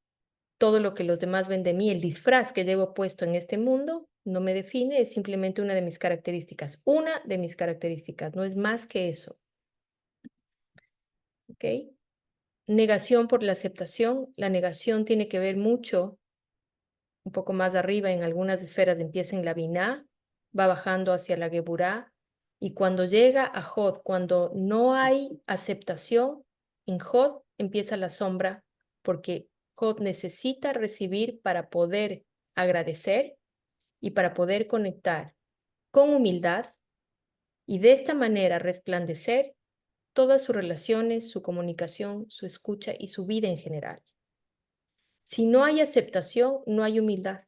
todo lo que los demás ven de mí, el disfraz que llevo puesto en este mundo, no me define, es simplemente una de mis características. Una de mis características, no es más que eso. ¿Ok? Negación por la aceptación. La negación tiene que ver mucho, un poco más arriba, en algunas esferas empieza en la Binah, va bajando hacia la Geburah, y cuando llega a Jod, cuando no hay aceptación, en Jod empieza la sombra, porque Jod necesita recibir para poder agradecer y para poder conectar con humildad y de esta manera resplandecer todas sus relaciones, su comunicación, su escucha y su vida en general. Si no hay aceptación, no hay humildad.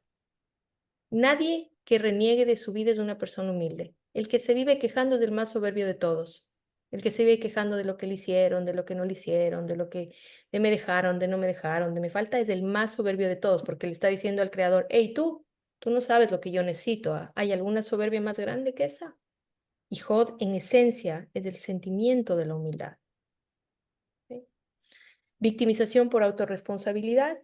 Nadie que reniegue de su vida es una persona humilde. El que se vive quejando es el más soberbio de todos. El que se vive quejando de lo que le hicieron, de lo que no le hicieron, de lo que de me dejaron, de no me dejaron, de me falta, es el más soberbio de todos, porque le está diciendo al creador, hey, tú no sabes lo que yo necesito. ¿Ah? ¿Hay alguna soberbia más grande que esa? Y Jod, en esencia, es el sentimiento de la humildad. ¿Sí? Victimización por autorresponsabilidad.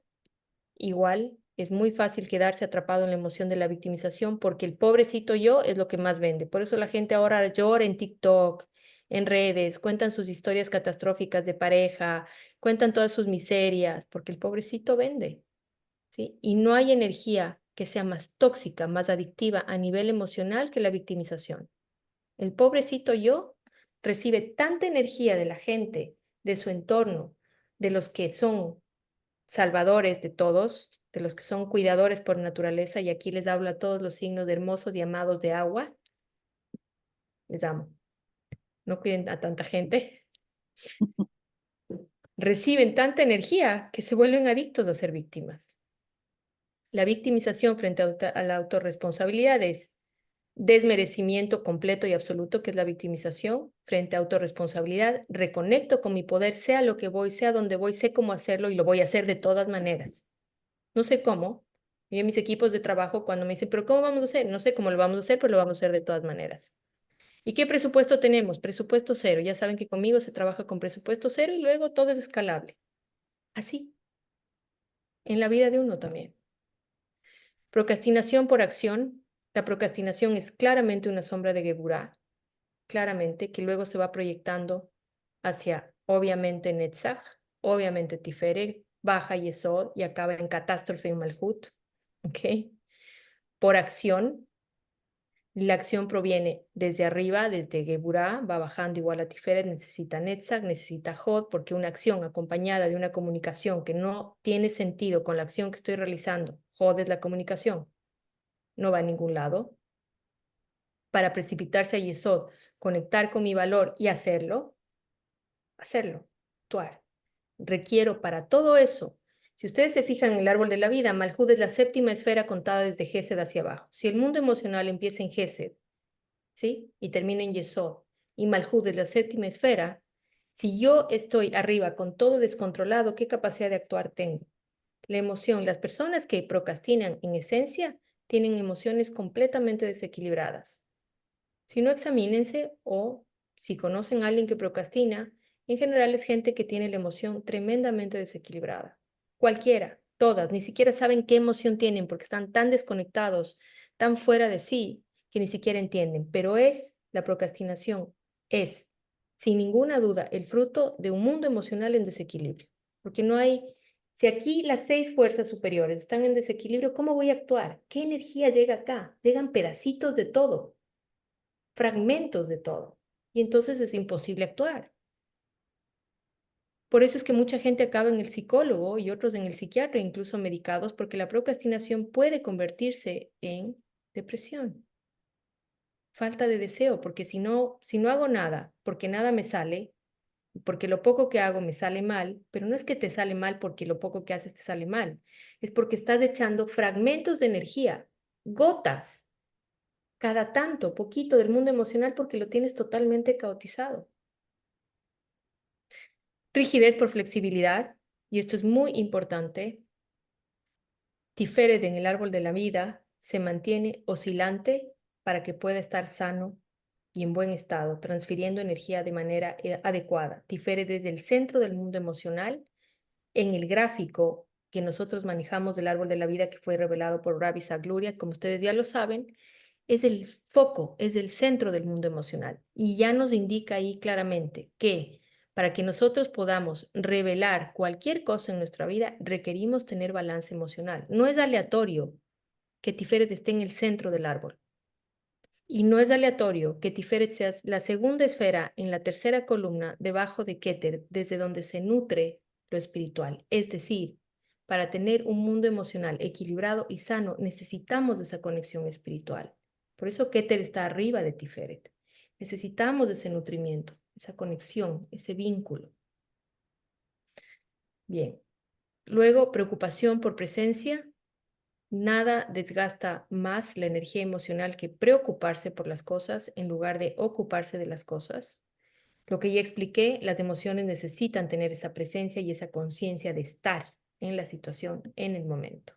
Igual es muy fácil quedarse atrapado en la emoción de la victimización porque el pobrecito yo es lo que más vende. Por eso la gente ahora llora en TikTok, en redes, cuentan sus historias catastróficas de pareja, cuentan todas sus miserias, porque el pobrecito vende, ¿sí? Y no hay energía que sea más tóxica, más adictiva a nivel emocional que la victimización. El pobrecito yo recibe tanta energía de la gente, de su entorno, de los que son salvadores de todos, de los que son cuidadores por naturaleza, y aquí les hablo a todos los signos de hermosos y amados de agua, les amo. No cuiden a tanta gente. Reciben tanta energía que se vuelven adictos a ser víctimas. La victimización frente a la autorresponsabilidad es desmerecimiento completo y absoluto, que es la victimización, frente a autorresponsabilidad, reconecto con mi poder, sea lo que voy, sea donde voy, sé cómo hacerlo y lo voy a hacer de todas maneras. No sé cómo. Y en mis equipos de trabajo, cuando me dicen, pero ¿cómo vamos a hacer? No sé cómo lo vamos a hacer, pero lo vamos a hacer de todas maneras. ¿Y qué presupuesto tenemos? Presupuesto cero. Ya saben que conmigo se trabaja con presupuesto cero y luego todo es escalable. Así, en la vida de uno también. Procrastinación por acción. La procrastinación es claramente una sombra de Geburah, claramente, que luego se va proyectando hacia, obviamente, Netzach, obviamente Tiferet, baja Yesod y acaba en catástrofe en Malhut. ¿Ok? Por acción, la acción proviene desde arriba, desde Geburah, va bajando igual a Tiferet, necesita Netzach, necesita Hod, porque una acción acompañada de una comunicación que no tiene sentido con la acción que estoy realizando, Hod es la comunicación, no va a ningún lado. Para precipitarse a Yesod, conectar con mi valor y hacerlo, actuar. Requiero para todo eso. Si ustedes se fijan en el árbol de la vida, Malhud es la séptima esfera contada desde Gesed hacia abajo. Si el mundo emocional empieza en Gesed, ¿sí? Y termina en Yesod, y Malhud es la séptima esfera, si yo estoy arriba con todo descontrolado, ¿qué capacidad de actuar tengo? La emoción, las personas que procrastinan en esencia tienen emociones completamente desequilibradas. Si no, examínense, o si conocen a alguien que procrastina, en general es gente que tiene la emoción tremendamente desequilibrada. Cualquiera, todas, ni siquiera saben qué emoción tienen porque están tan desconectados, tan fuera de sí, que ni siquiera entienden. Pero la procrastinación es, sin ninguna duda, el fruto de un mundo emocional en desequilibrio. Porque no hay, si aquí las 6 fuerzas superiores están en desequilibrio, ¿cómo voy a actuar? ¿Qué energía llega acá? Llegan pedacitos de todo, fragmentos de todo. Y entonces es imposible actuar. Por eso es que mucha gente acaba en el psicólogo y otros en el psiquiatra, incluso medicados, porque la procrastinación puede convertirse en depresión, falta de deseo, porque si no hago nada, porque nada me sale, porque lo poco que hago me sale mal, pero no es que te sale mal porque lo poco que haces te sale mal, es porque estás echando fragmentos de energía, gotas, cada tanto, poquito del mundo emocional porque lo tienes totalmente caotizado. Rigidez por flexibilidad, y esto es muy importante. Tiferet en el árbol de la vida se mantiene oscilante para que pueda estar sano y en buen estado, transfiriendo energía de manera adecuada. Tiferet desde el centro del mundo emocional. En el gráfico que nosotros manejamos del árbol de la vida que fue revelado por Ravi Zagluria, como ustedes ya lo saben, es el foco, es el centro del mundo emocional. Y ya nos indica ahí claramente que para que nosotros podamos revelar cualquier cosa en nuestra vida, requerimos tener balance emocional. No es aleatorio que Tiferet esté en el centro del árbol. Y no es aleatorio que Tiferet sea la segunda esfera en la tercera columna debajo de Keter, desde donde se nutre lo espiritual. Es decir, para tener un mundo emocional equilibrado y sano, necesitamos de esa conexión espiritual. Por eso Keter está arriba de Tiferet. Necesitamos de ese nutrimiento, esa conexión, ese vínculo. Bien. Luego, preocupación por presencia. Nada desgasta más la energía emocional que preocuparse por las cosas en lugar de ocuparse de las cosas. Lo que ya expliqué, las emociones necesitan tener esa presencia y esa conciencia de estar en la situación, en el momento.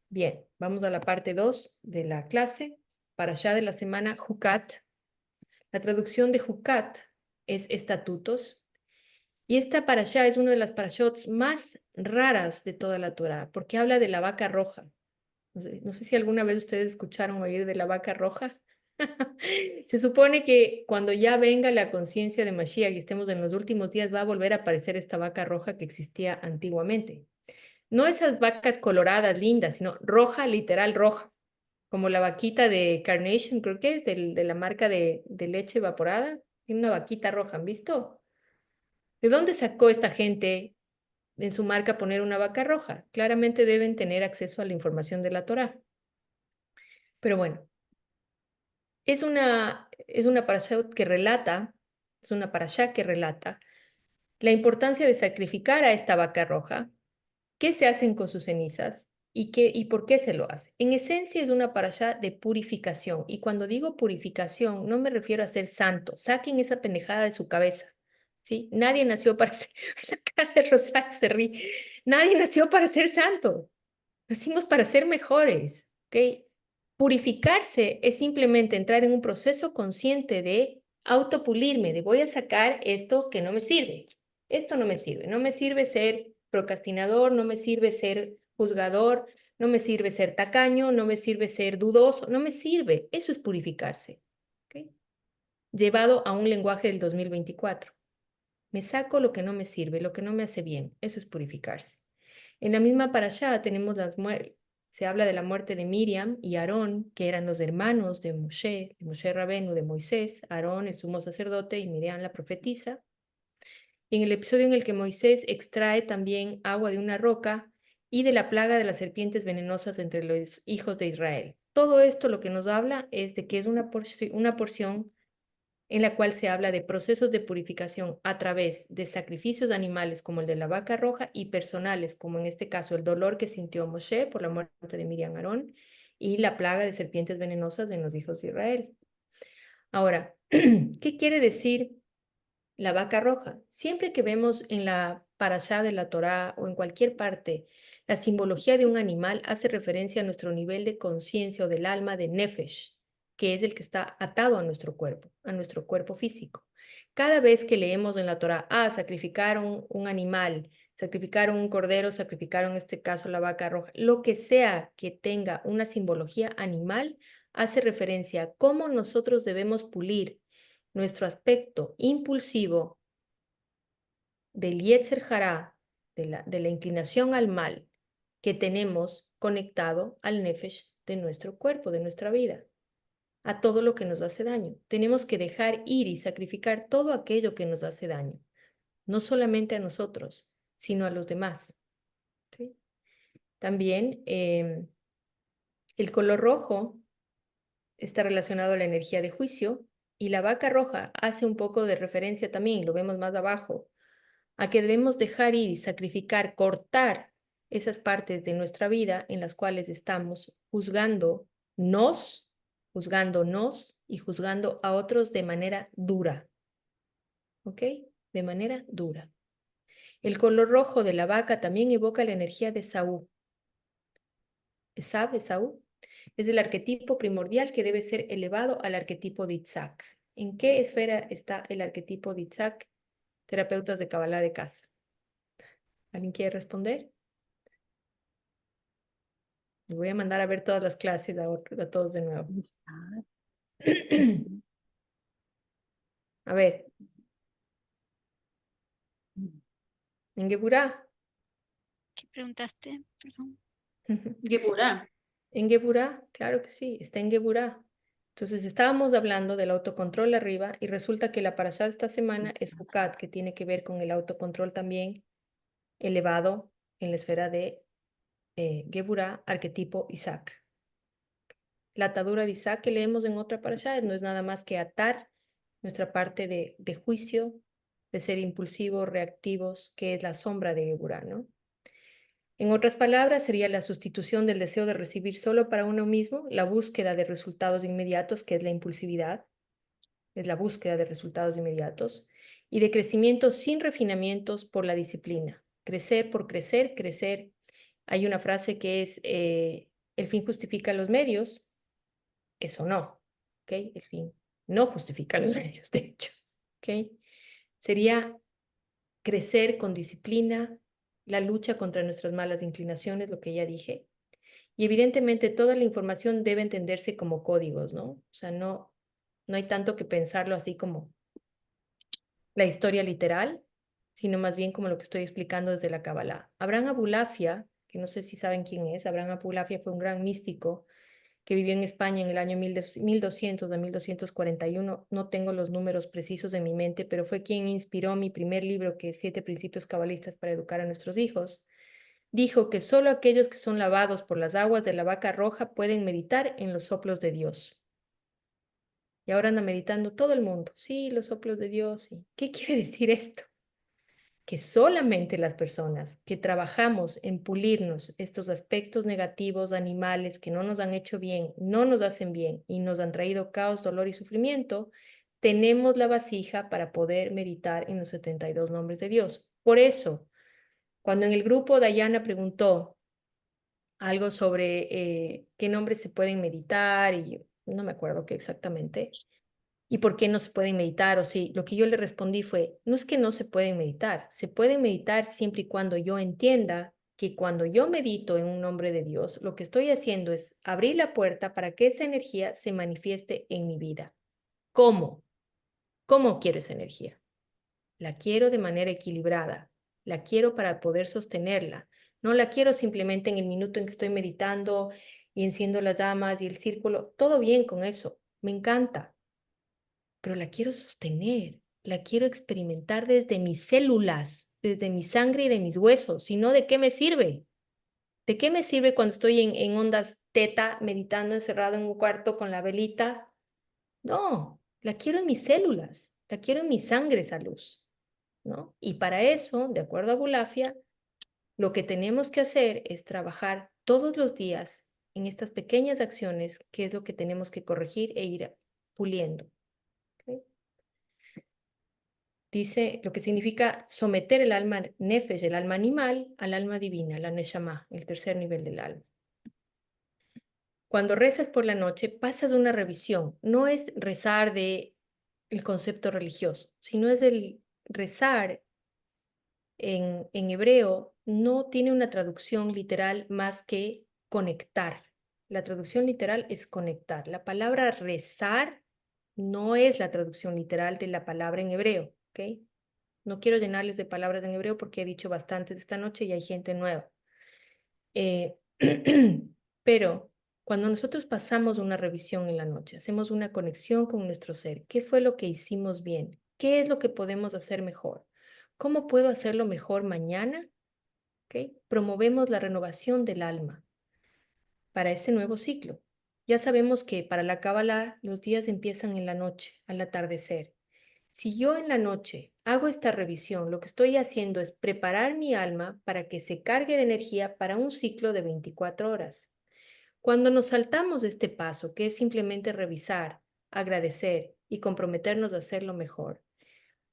Bien, vamos a la parte 2 de la clase. Para allá de la semana, Jucat. La traducción de Jucat es estatutos. Y esta parashá es una de las parashots más raras de toda la Torá, porque habla de la vaca roja. No sé si alguna vez ustedes escucharon oír de la vaca roja. Se supone que cuando ya venga la conciencia de Mashiach y estemos en los últimos días, va a volver a aparecer esta vaca roja que existía antiguamente. No esas vacas coloradas, lindas, sino roja, literal roja, como la vaquita de Carnation, creo que es de la marca de leche evaporada. Tiene una vaquita roja, ¿han visto? ¿De dónde sacó esta gente en su marca poner una vaca roja? Claramente deben tener acceso a la información de la Torá. Pero bueno, es una parashá que relata, es una parashá que relata la importancia de sacrificar a esta vaca roja, qué se hacen con sus cenizas y por qué se lo hace. En esencia es una parashá de purificación. Y cuando digo purificación, no me refiero a ser santo. Saquen esa pendejada de su cabeza. ¿Sí? Nadie nació para ser, la cara de Rosario se ríe. Nadie nació para ser santo. Nacimos para ser mejores, ¿ok? Purificarse es simplemente entrar en un proceso consciente de autopulirme, de voy a sacar esto que no me sirve. Esto no me sirve ser procrastinador, no me sirve ser juzgador, no me sirve ser tacaño, no me sirve ser dudoso, no me sirve. Eso es purificarse, ¿ok? Llevado a un lenguaje del 2024. Me saco lo que no me sirve, lo que no me hace bien. Eso es purificarse. En la misma parashá tenemos se habla de la muerte de Miriam y Aarón, que eran los hermanos de Moshe Rabenu, de Moisés, Aarón, el sumo sacerdote, y Miriam, la profetisa. En el episodio en el que Moisés extrae también agua de una roca y de la plaga de las serpientes venenosas entre los hijos de Israel. Todo esto lo que nos habla es de que es una porción en la cual se habla de procesos de purificación a través de sacrificios animales como el de la vaca roja y personales, como en este caso el dolor que sintió Moshe por la muerte de Miriam Aarón y la plaga de serpientes venenosas en los hijos de Israel. Ahora, ¿qué quiere decir la vaca roja? Siempre que vemos en la parashá de la Torá o en cualquier parte la simbología de un animal hace referencia a nuestro nivel de conciencia o del alma de nefesh, que es el que está atado a nuestro cuerpo físico. Cada vez que leemos en la Torá, sacrificaron un animal, sacrificaron un cordero, sacrificaron en este caso la vaca roja, lo que sea que tenga una simbología animal, hace referencia a cómo nosotros debemos pulir nuestro aspecto impulsivo del Yetzer Hará, de la inclinación al mal que tenemos conectado al Nefesh de nuestro cuerpo, de nuestra vida, a todo lo que nos hace daño. Tenemos que dejar ir y sacrificar todo aquello que nos hace daño. no solamente a nosotros, sino a los demás. ¿Sí? También el color rojo está relacionado a la energía de juicio y la vaca roja hace un poco de referencia también, lo vemos más abajo, a que debemos dejar ir, sacrificar, cortar esas partes de nuestra vida en las cuales estamos juzgándonos y juzgando a otros de manera dura. ¿Ok? De manera dura. El color rojo de la vaca también evoca la energía de Saúl. ¿Sabe Saúl? Es el arquetipo primordial que debe ser elevado al arquetipo de Itzhak. ¿En qué esfera está el arquetipo de Itzhak? Terapeutas de Kabbalah de casa. ¿Alguien quiere responder? Les voy a mandar a ver todas las clases a todos de nuevo. A ver, en Geburá. ¿Qué preguntaste? Perdón. Gepurá. En Geburá, claro que sí, está en Geburá. Entonces estábamos hablando del autocontrol arriba y resulta que la parashá de esta semana es Hukat, que tiene que ver con el autocontrol también elevado en la esfera de Geburá, arquetipo Isaac. La atadura de Isaac que leemos en otra parashá no es nada más que atar nuestra parte de juicio, de ser impulsivos, reactivos, que es la sombra de Geburá, ¿no? En otras palabras, sería la sustitución del deseo de recibir solo para uno mismo, la búsqueda de resultados inmediatos, que es la impulsividad, es la búsqueda de resultados inmediatos, y de crecimiento sin refinamientos por la disciplina. Crecer por crecer, crecer. Hay una frase que es, el fin justifica los medios, eso no, ¿ok? El fin no justifica los medios, de hecho, ¿ok? Sería crecer con disciplina, la lucha contra nuestras malas inclinaciones, lo que ya dije. Y evidentemente toda la información debe entenderse como códigos, ¿no? O sea, no hay tanto que pensarlo así como la historia literal, sino más bien como lo que estoy explicando desde la Kabbalah. Abraham Abulafia, que no sé si saben quién es, Abraham Abulafia fue un gran místico que vivió en España en el año 1200 a 1241. No tengo los números precisos en mi mente, pero fue quien inspiró mi primer libro, que es Siete Principios Cabalistas para Educar a Nuestros Hijos. Dijo que solo aquellos que son lavados por las aguas de la vaca roja pueden meditar en los soplos de Dios. Y ahora anda meditando todo el mundo. Sí, los soplos de Dios. Sí. ¿Qué quiere decir esto? Que solamente las personas que trabajamos en pulirnos estos aspectos negativos, animales que no nos han hecho bien, no nos hacen bien y nos han traído caos, dolor y sufrimiento, tenemos la vasija para poder meditar en los 72 nombres de Dios. Por eso, cuando en el grupo Dayana preguntó algo sobre qué nombres se pueden meditar, y no me acuerdo qué exactamente, y por qué no se pueden meditar, o sí, lo que yo le respondí fue, no es que no se pueden meditar, se pueden meditar siempre y cuando yo entienda que cuando yo medito en un nombre de Dios, lo que estoy haciendo es abrir la puerta para que esa energía se manifieste en mi vida. ¿Cómo? ¿Cómo quiero esa energía? La quiero de manera equilibrada, la quiero para poder sostenerla. No la quiero simplemente en el minuto en que estoy meditando y enciendo las llamas y el círculo. Todo bien con eso, me encanta, pero la quiero sostener, la quiero experimentar desde mis células, desde mi sangre y de mis huesos. Si no, ¿de qué me sirve? ¿De qué me sirve cuando estoy en ondas teta, meditando encerrado en un cuarto con la velita? No, la quiero en mis células, la quiero en mi sangre esa luz, ¿no? Y para eso, de acuerdo a Bulafia, lo que tenemos que hacer es trabajar todos los días en estas pequeñas acciones, que es lo que tenemos que corregir e ir puliendo. ¿Ok? Dice lo que significa someter el alma nefesh, el alma animal, al alma divina, la neshama, el tercer nivel del alma. Cuando rezas por la noche, pasas una revisión. No es rezar de el concepto religioso, sino es el rezar en hebreo. No tiene una traducción literal más que conectar. La traducción literal es conectar. La palabra rezar no es la traducción literal de la palabra en hebreo, ¿ok? No quiero llenarles de palabras en hebreo porque he dicho bastantes esta noche y hay gente nueva. Eh, pero cuando nosotros pasamos una revisión en la noche, hacemos una conexión con nuestro ser, ¿qué fue lo que hicimos bien? ¿Qué es lo que podemos hacer mejor? ¿Cómo puedo hacerlo mejor mañana? ¿Okay? Promovemos la renovación del alma para este nuevo ciclo. Ya sabemos que para la Cábala los días empiezan en la noche, al atardecer. Si yo en la noche hago esta revisión, lo que estoy haciendo es preparar mi alma para que se cargue de energía para un ciclo de 24 horas. Cuando nos saltamos este paso, que es simplemente revisar, agradecer y comprometernos a hacerlo mejor,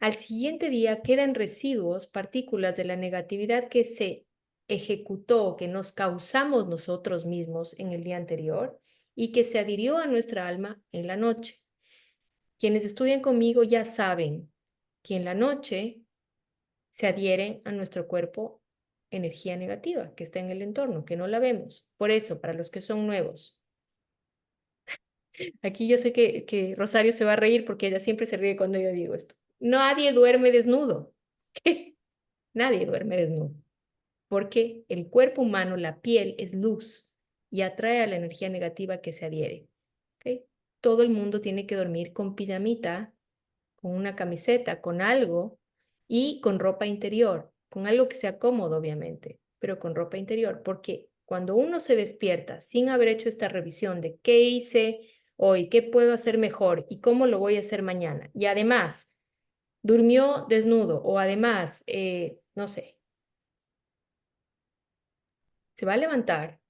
al siguiente día quedan residuos, partículas de la negatividad que se ejecutó, que nos causamos nosotros mismos en el día anterior y que se adhirió a nuestra alma en la noche. Quienes estudian conmigo ya saben que en la noche se adhieren a nuestro cuerpo energía negativa que está en el entorno, que no la vemos. Por eso, para los que son nuevos, aquí yo sé que Rosario se va a reír porque ella siempre se ríe cuando yo digo esto. Nadie duerme desnudo. ¿Qué? Nadie duerme desnudo. Porque el cuerpo humano, la piel, es luz y atrae a la energía negativa que se adhiere. ¿Okay? Todo el mundo tiene que dormir con pijamita, con una camiseta, con algo y con ropa interior, con algo que sea cómodo, obviamente, pero con ropa interior, porque cuando uno se despierta sin haber hecho esta revisión de qué hice hoy, qué puedo hacer mejor y cómo lo voy a hacer mañana, y además durmió desnudo o además, no sé, se va a levantar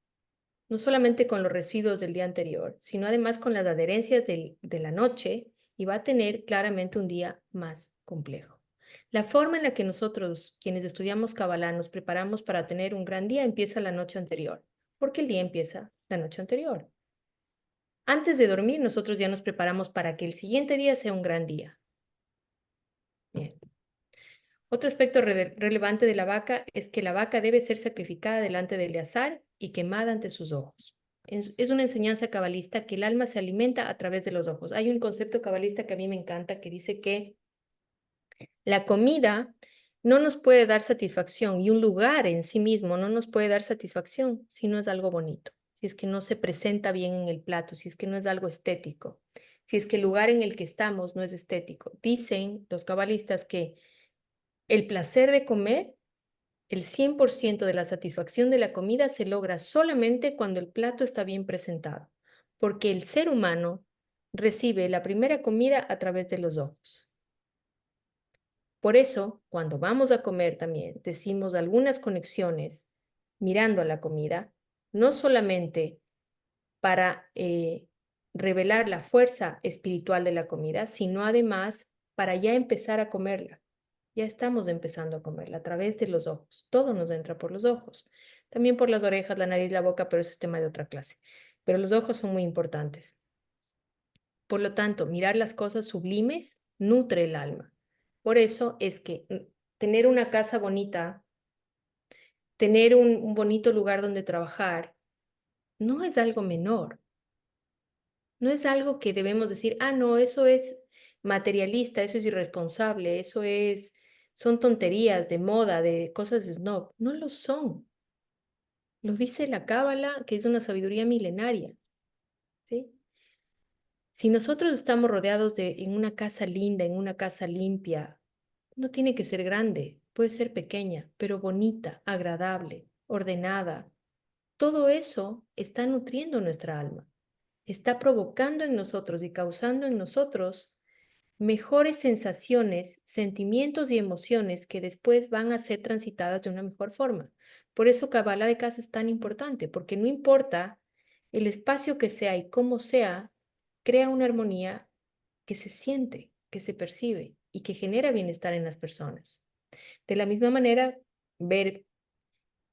no solamente con los residuos del día anterior, sino además con las adherencias de la noche y va a tener claramente un día más complejo. La forma en la que nosotros, quienes estudiamos Kabbalah, nos preparamos para tener un gran día empieza la noche anterior, porque el día empieza la noche anterior. Antes de dormir, nosotros ya nos preparamos para que el siguiente día sea un gran día. Bien. Otro aspecto relevante de la vaca es que la vaca debe ser sacrificada delante del Eleazar y quemada ante sus ojos. Es una enseñanza cabalista que el alma se alimenta a través de los ojos. Hay un concepto cabalista que a mí me encanta que dice que la comida no nos puede dar satisfacción y un lugar en sí mismo no nos puede dar satisfacción si no es algo bonito, si es que no se presenta bien en el plato, si es que no es algo estético, si es que el lugar en el que estamos no es estético. Dicen los cabalistas que el placer de comer, el 100% de la satisfacción de la comida se logra solamente cuando el plato está bien presentado, porque el ser humano recibe la primera comida a través de los ojos. Por eso, cuando vamos a comer también, decimos algunas conexiones mirando a la comida, no solamente para revelar la fuerza espiritual de la comida, sino además para ya empezar a comerla. Ya estamos empezando a comerla a través de los ojos. Todo nos entra por los ojos. También por las orejas, la nariz, la boca, pero eso es tema de otra clase. Pero los ojos son muy importantes. Por lo tanto, mirar las cosas sublimes nutre el alma. Por eso es que tener una casa bonita, tener un bonito lugar donde trabajar, no es algo menor. No es algo que debemos decir, ah, no, eso es materialista, eso es irresponsable, son tonterías de moda, de cosas snob. No lo son. Lo dice la Cábala, que es una sabiduría milenaria, ¿sí? Si nosotros estamos rodeados en una casa linda, en una casa limpia, no tiene que ser grande, puede ser pequeña, pero bonita, agradable, ordenada. Todo eso está nutriendo nuestra alma, está provocando en nosotros y causando en nosotros mejores sensaciones, sentimientos y emociones que después van a ser transitadas de una mejor forma. Por eso Kabbalah de casa es tan importante, porque no importa el espacio que sea y cómo sea, crea una armonía que se siente, que se percibe y que genera bienestar en las personas. De la misma manera, ver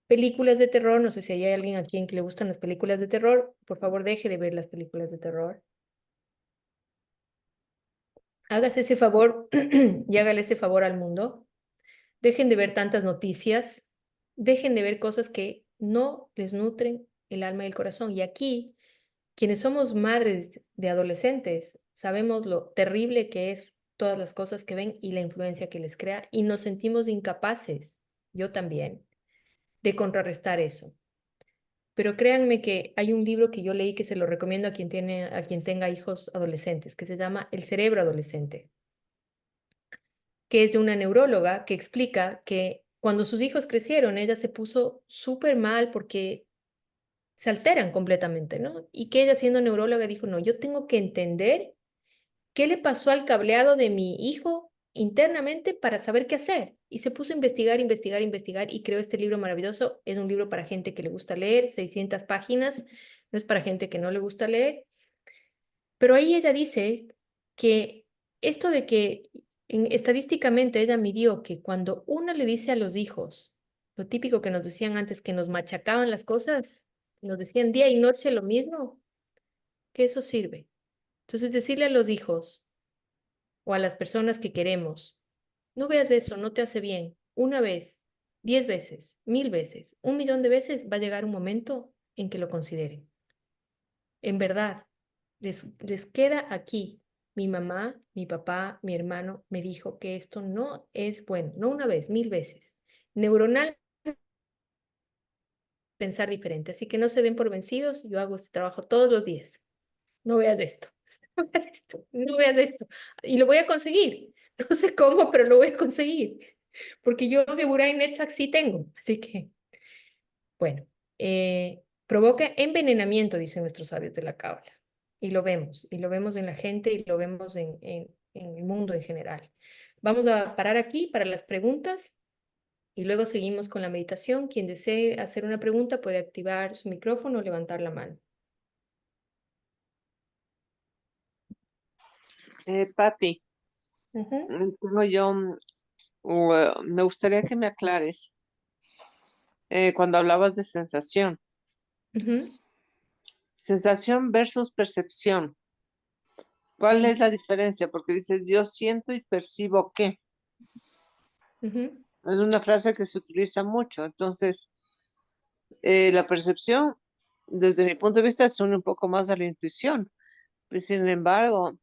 películas de terror, no sé si hay alguien a quien le gustan las películas de terror, por favor deje de ver las películas de terror. Hágase ese favor y hágale ese favor al mundo. Dejen de ver tantas noticias, dejen de ver cosas que no les nutren el alma y el corazón. Y aquí, quienes somos madres de adolescentes, sabemos lo terrible que es todas las cosas que ven y la influencia que les crea y nos sentimos incapaces, yo también, de contrarrestar eso. Pero créanme que hay un libro que yo leí que se lo recomiendo a quien tenga hijos adolescentes, que se llama El cerebro adolescente. que es de una neuróloga que explica que cuando sus hijos crecieron, ella se puso súper mal porque se alteran completamente, ¿no? Y que ella siendo neuróloga dijo, no, yo tengo que entender qué le pasó al cableado de mi hijo internamente para saber qué hacer. Y se puso a investigar, investigar, investigar y creó este libro maravilloso. Es un libro para gente que le gusta leer, 600 páginas, no es para gente que no le gusta leer. Pero ahí ella dice que esto de que estadísticamente ella midió que cuando uno le dice a los hijos, lo típico que nos decían antes, que nos machacaban las cosas, nos decían día y noche lo mismo, que eso sirve. Entonces decirle a los hijos o a las personas que queremos, no veas eso, no te hace bien, una vez, 10 veces, 1000 veces, 1 millón de veces, va a llegar un momento en que lo consideren. En verdad, les queda aquí. Mi mamá, mi papá, mi hermano me dijo que esto no es bueno, no una vez, 1000 veces. Neuronal, pensar diferente. Así que no se den por vencidos, yo hago este trabajo todos los días. No veas esto, no veas esto, no veas esto. Y lo voy a conseguir. No sé cómo, pero lo voy a conseguir. Porque yo de Buray Netzach sí tengo. Así que, bueno, provoca envenenamiento, dicen nuestros sabios de la Cábala. Y lo vemos en la gente y lo vemos en el mundo en general. Vamos a parar aquí para las preguntas y luego seguimos con la meditación. Quien desee hacer una pregunta puede activar su micrófono o levantar la mano. Patti, Ujú, tengo yo, me gustaría que me aclares cuando hablabas de sensación. ujú, Sensación versus percepción. ¿Cuál ujú, es la diferencia? Porque dices, yo siento y percibo que. ujú. Es una frase que se utiliza mucho. Entonces, la percepción, desde mi punto de vista, se une un poco más a la intuición. Pero, sin embargo,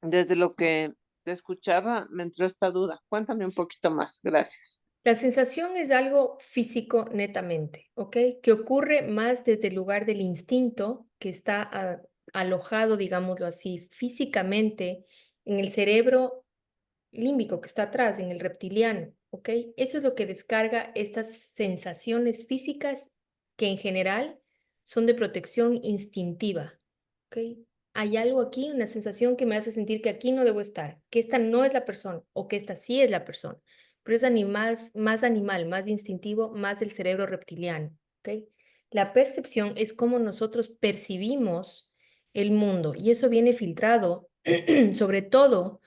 desde lo que te escuchaba, me entró esta duda. Cuéntame un poquito más. Gracias. La sensación es algo físico netamente, ¿ok? Que ocurre más desde el lugar del instinto, que está alojado, digámoslo así, físicamente en el cerebro límbico que está atrás, en el reptiliano, ¿ok? Eso es lo que descarga estas sensaciones físicas que en general son de protección instintiva, ¿ok? Hay algo aquí, una sensación que me hace sentir que aquí no debo estar, que esta no es la persona o que esta sí es la persona, pero es más animal, más instintivo, más del cerebro reptiliano, ¿ok? La percepción es cómo nosotros percibimos el mundo y eso viene filtrado sobre todo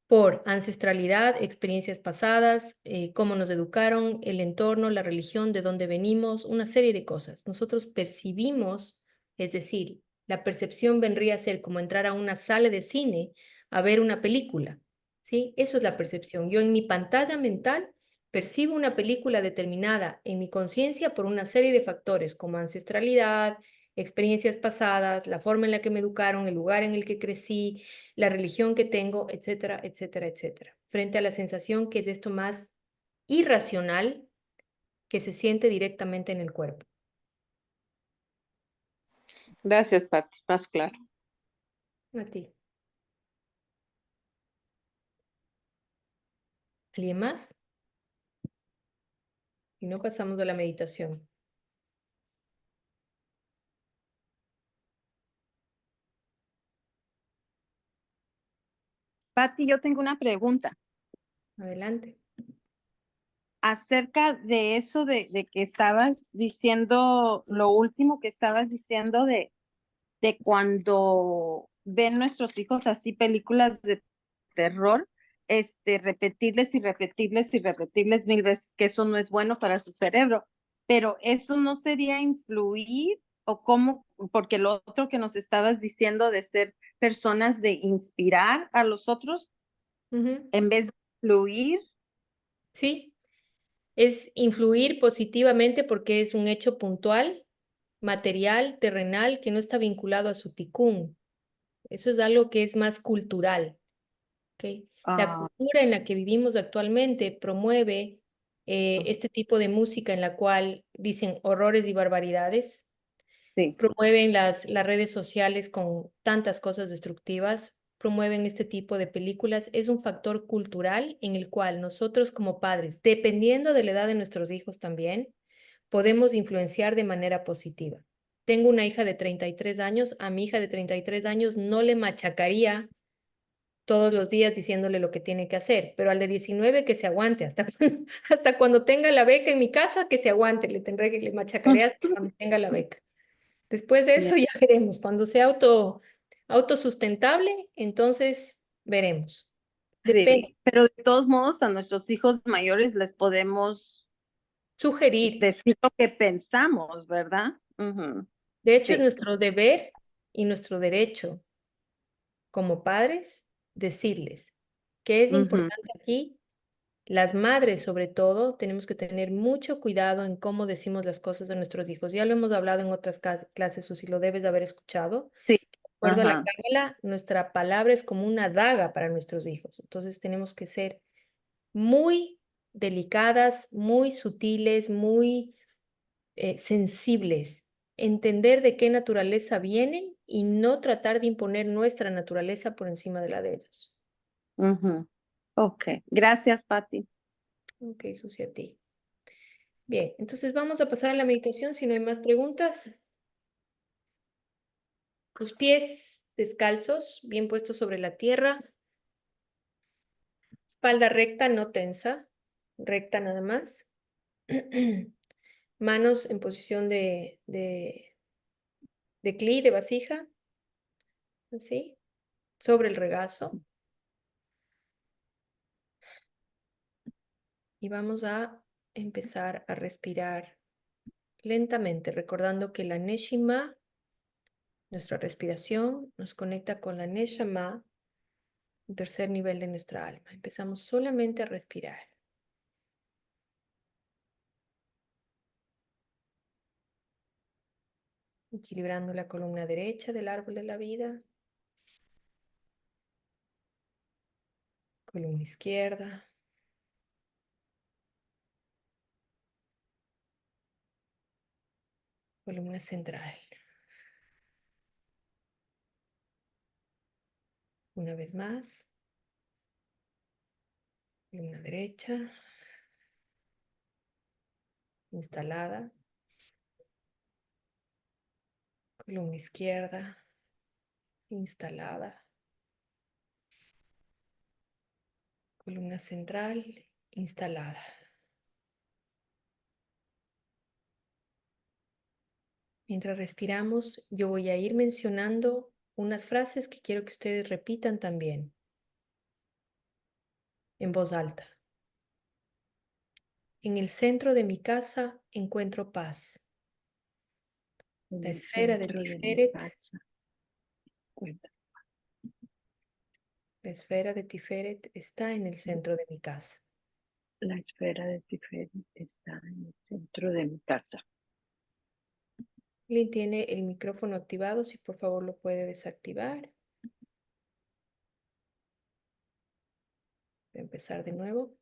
por ancestralidad, experiencias pasadas, cómo nos educaron, el entorno, la religión, de dónde venimos, una serie de cosas. Nosotros percibimos, es decir, la percepción vendría a ser como entrar a una sala de cine a ver una película, ¿sí? Eso es la percepción. Yo en mi pantalla mental percibo una película determinada en mi conciencia por una serie de factores como ancestralidad, experiencias pasadas, la forma en la que me educaron, el lugar en el que crecí, la religión que tengo, etcétera, etcétera, etcétera. Frente a la sensación que es esto más irracional que se siente directamente en el cuerpo. Gracias, Patti. Más claro. A ti. ¿Alguien más? Y no pasamos a la meditación. Patti, yo tengo una pregunta Adelante. acerca de eso de que estabas diciendo, lo último que estabas diciendo de cuando ven nuestros hijos así películas de terror, repetirles y repetirles y repetirles 1000 veces que eso no es bueno para su cerebro, pero eso no sería influir o cómo, porque lo otro que nos estabas diciendo de ser personas de inspirar a los otros Ujú. en vez de influir. Sí, es influir positivamente porque es un hecho puntual, material, terrenal, que no está vinculado a su ticún. Eso es algo que es más cultural. ¿Ok? La Ah, cultura en la que vivimos actualmente promueve este tipo de música en la cual dicen horrores y barbaridades, sí. promueven las redes sociales con tantas cosas destructivas, promueven este tipo de películas es un factor cultural en el cual nosotros como padres, dependiendo de la edad de nuestros hijos también, podemos influenciar de manera positiva. Tengo una hija de 33 años, a mi hija de 33 años no le machacaría todos los días diciéndole lo que tiene que hacer, pero al de 19 que se aguante, hasta cuando tenga la beca en mi casa, que se aguante, le machacaré hasta cuando tenga la beca. Después de eso ya veremos, cuando sea autosustentable, entonces veremos. Depende, Sí, pero de todos modos a nuestros hijos mayores les podemos sugerir. decir lo que pensamos, ¿verdad? Ujú. De hecho, es Sí. nuestro deber y nuestro derecho como padres decirles que es Ujú. importante aquí. Las madres, sobre todo, tenemos que tener mucho cuidado en cómo decimos las cosas a nuestros hijos. Ya lo hemos hablado en otras clases, o si lo debes de haber escuchado. Sí. De acuerdo a la Ajá. Cábala, nuestra palabra es como una daga para nuestros hijos. Entonces tenemos que ser muy delicadas, muy sutiles, muy sensibles, entender de qué naturaleza vienen y no tratar de imponer nuestra naturaleza por encima de la de ellos. Ujú. Ok, gracias, Patti. Ok, Susi, a ti. Bien, entonces vamos a pasar a la meditación si no hay más preguntas. Los pies descalzos, bien puestos sobre la tierra, espalda recta, no tensa, recta nada más. Manos en posición de cli, de vasija, así, sobre el regazo. Y vamos a empezar a respirar lentamente, recordando que la Neshima, nuestra respiración, nos conecta con la Neshama, un tercer nivel de nuestra alma. Empezamos solamente a respirar. Equilibrando la columna derecha del árbol de la vida, columna izquierda, columna central. Una vez más, columna derecha, instalada, columna izquierda, instalada, columna central, instalada. Mientras respiramos, yo voy a ir mencionando unas frases que quiero que ustedes repitan también en voz alta. En el centro de mi casa encuentro paz. En La el esfera de centro de mi Tiferet, casa. Cuenta. la esfera de Tiferet está en el centro de mi casa. La esfera de Tiferet está en el centro de mi casa. Lynn tiene el micrófono activado, si por favor lo puede desactivar. Voy a empezar de nuevo.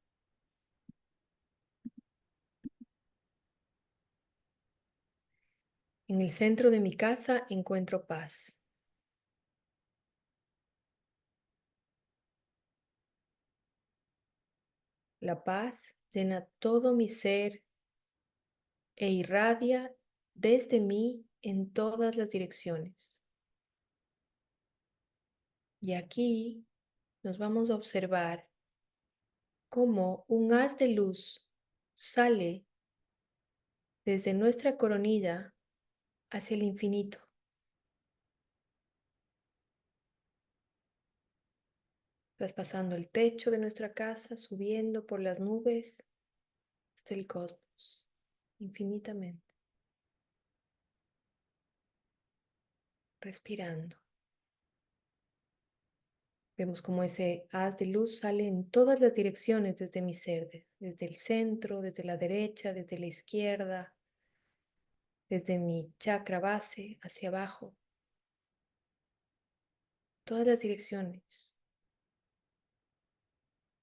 En el centro de mi casa encuentro paz. La paz llena todo mi ser e irradia desde mí en todas las direcciones. Y aquí nos vamos a observar cómo un haz de luz sale desde nuestra coronilla hacia el infinito, traspasando el techo de nuestra casa, subiendo por las nubes hasta el cosmos, infinitamente, respirando. Vemos cómo ese haz de luz sale en todas las direcciones desde mi ser, desde el centro, desde la derecha, desde la izquierda, desde mi chakra base hacia abajo, todas las direcciones,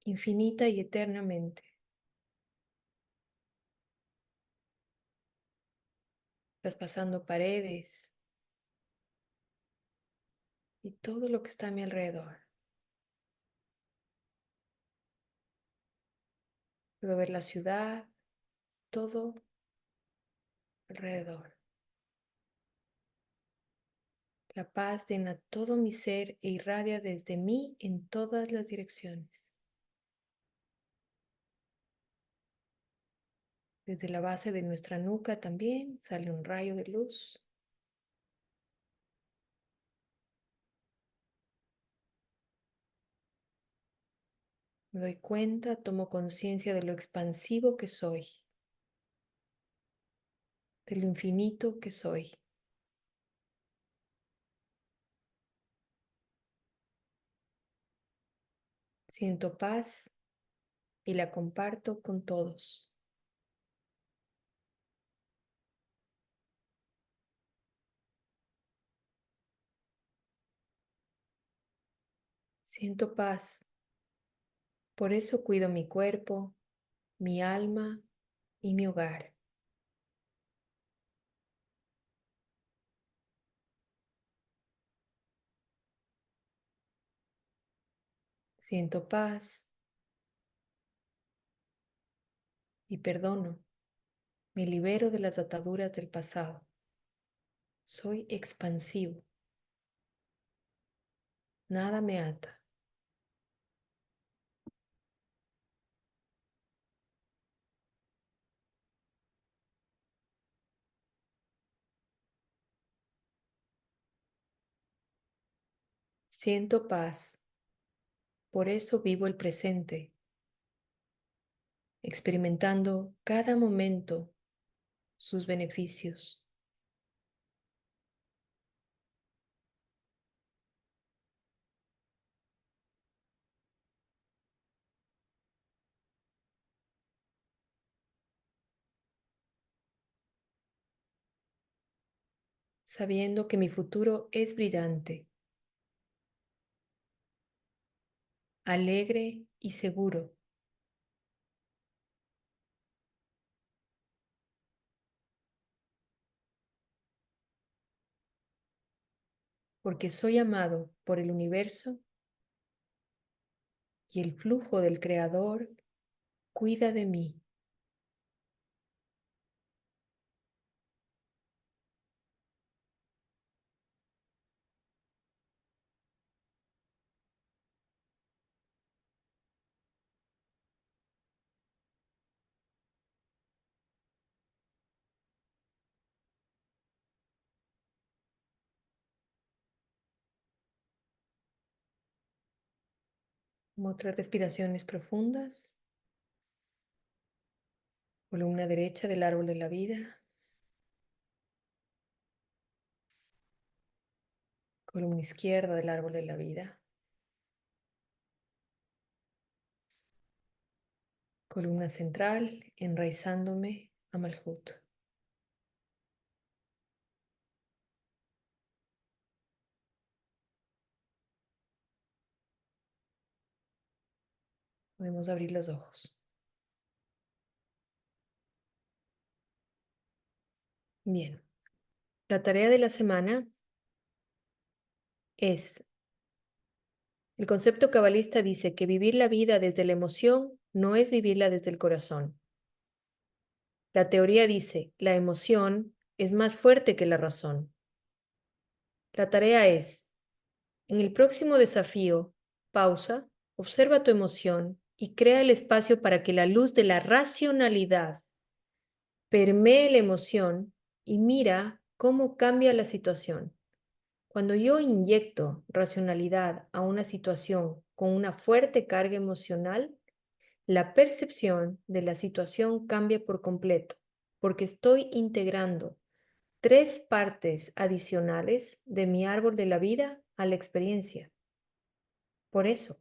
infinita y eternamente, traspasando paredes y todo lo que está a mi alrededor. Puedo ver la ciudad, todo alrededor. La paz llena todo mi ser e irradia desde mí en todas las direcciones. Desde la base de nuestra nuca también sale un rayo de luz. Me doy cuenta, tomo conciencia de lo expansivo que soy, de lo infinito que soy. Siento paz y la comparto con todos. Siento paz, por eso cuido mi cuerpo, mi alma y mi hogar. Siento paz y perdono. Me libero de las ataduras del pasado. Soy expansivo. Nada me ata. Siento paz. Por eso vivo el presente, experimentando cada momento sus beneficios. Sabiendo que mi futuro es brillante, alegre y seguro. Porque soy amado por el universo y el flujo del Creador cuida de mí. Como otras respiraciones profundas. Columna derecha del árbol de la vida. Columna izquierda del árbol de la vida. Columna central, enraizándome a Malhut. Podemos abrir los ojos. Bien. La tarea de la semana es, el concepto cabalista dice que vivir la vida desde la emoción no es vivirla desde el corazón. La teoría dice, la emoción es más fuerte que la razón. La tarea es, en el próximo desafío, pausa, observa tu emoción y crea el espacio para que la luz de la racionalidad permee la emoción y mira cómo cambia la situación. Cuando yo inyecto racionalidad a una situación con una fuerte carga emocional, la percepción de la situación cambia por completo, porque estoy integrando 3 partes adicionales de mi árbol de la vida a la experiencia. Por eso,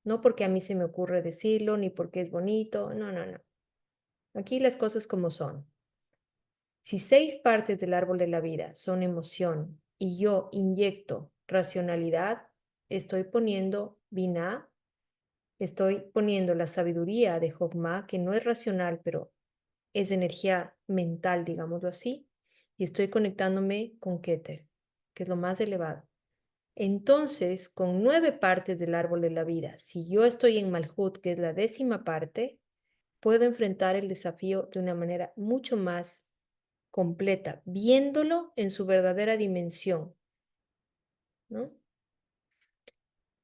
no porque a mí se me ocurre decirlo, ni porque es bonito, no, no, no. Aquí las cosas como son. Si 6 partes del árbol de la vida son emoción y yo inyecto racionalidad, estoy poniendo Binah, estoy poniendo la sabiduría de Jokmah, que no es racional, pero es energía mental, digámoslo así, y estoy conectándome con Keter, que es lo más elevado. Entonces, con 9 partes del árbol de la vida, si yo estoy en Malhut, que es la 10ª parte, puedo enfrentar el desafío de una manera mucho más completa, viéndolo en su verdadera dimensión, ¿no?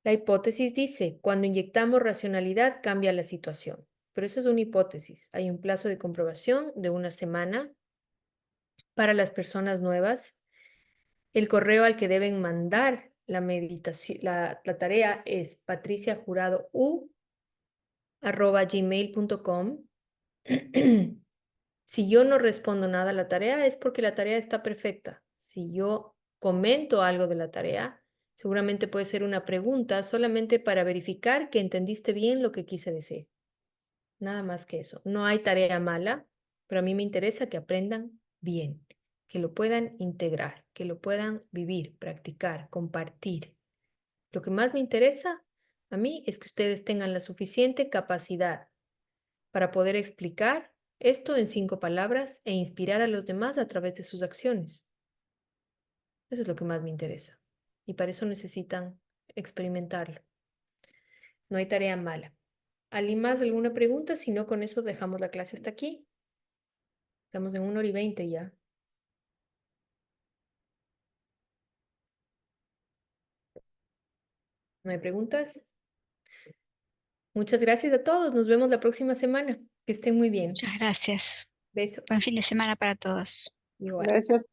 La hipótesis dice, cuando inyectamos racionalidad cambia la situación, pero eso es una hipótesis. Hay un plazo de comprobación de 1 semana para las personas nuevas. El correo al que deben mandar la meditación, la tarea es patriciajurado@gmail.com. Si yo no respondo nada a la tarea es porque la tarea está perfecta. Si yo comento algo de la tarea, seguramente puede ser una pregunta solamente para verificar que entendiste bien lo que quise decir. Nada más que eso. No hay tarea mala, pero a mí me interesa que aprendan bien, que lo puedan integrar, que lo puedan vivir, practicar, compartir. Lo que más me interesa a mí es que ustedes tengan la suficiente capacidad para poder explicar esto en 5 palabras e inspirar a los demás a través de sus acciones. Eso es lo que más me interesa. Y para eso necesitan experimentarlo. No hay tarea mala. ¿Alguien más alguna pregunta? Si no, con eso dejamos la clase hasta aquí. Estamos en 1 hora y 20 ya. ¿No hay preguntas? Muchas gracias a todos. Nos vemos la próxima semana. Que estén muy bien. Muchas gracias. Besos. Buen fin de semana para todos. Igual. Gracias.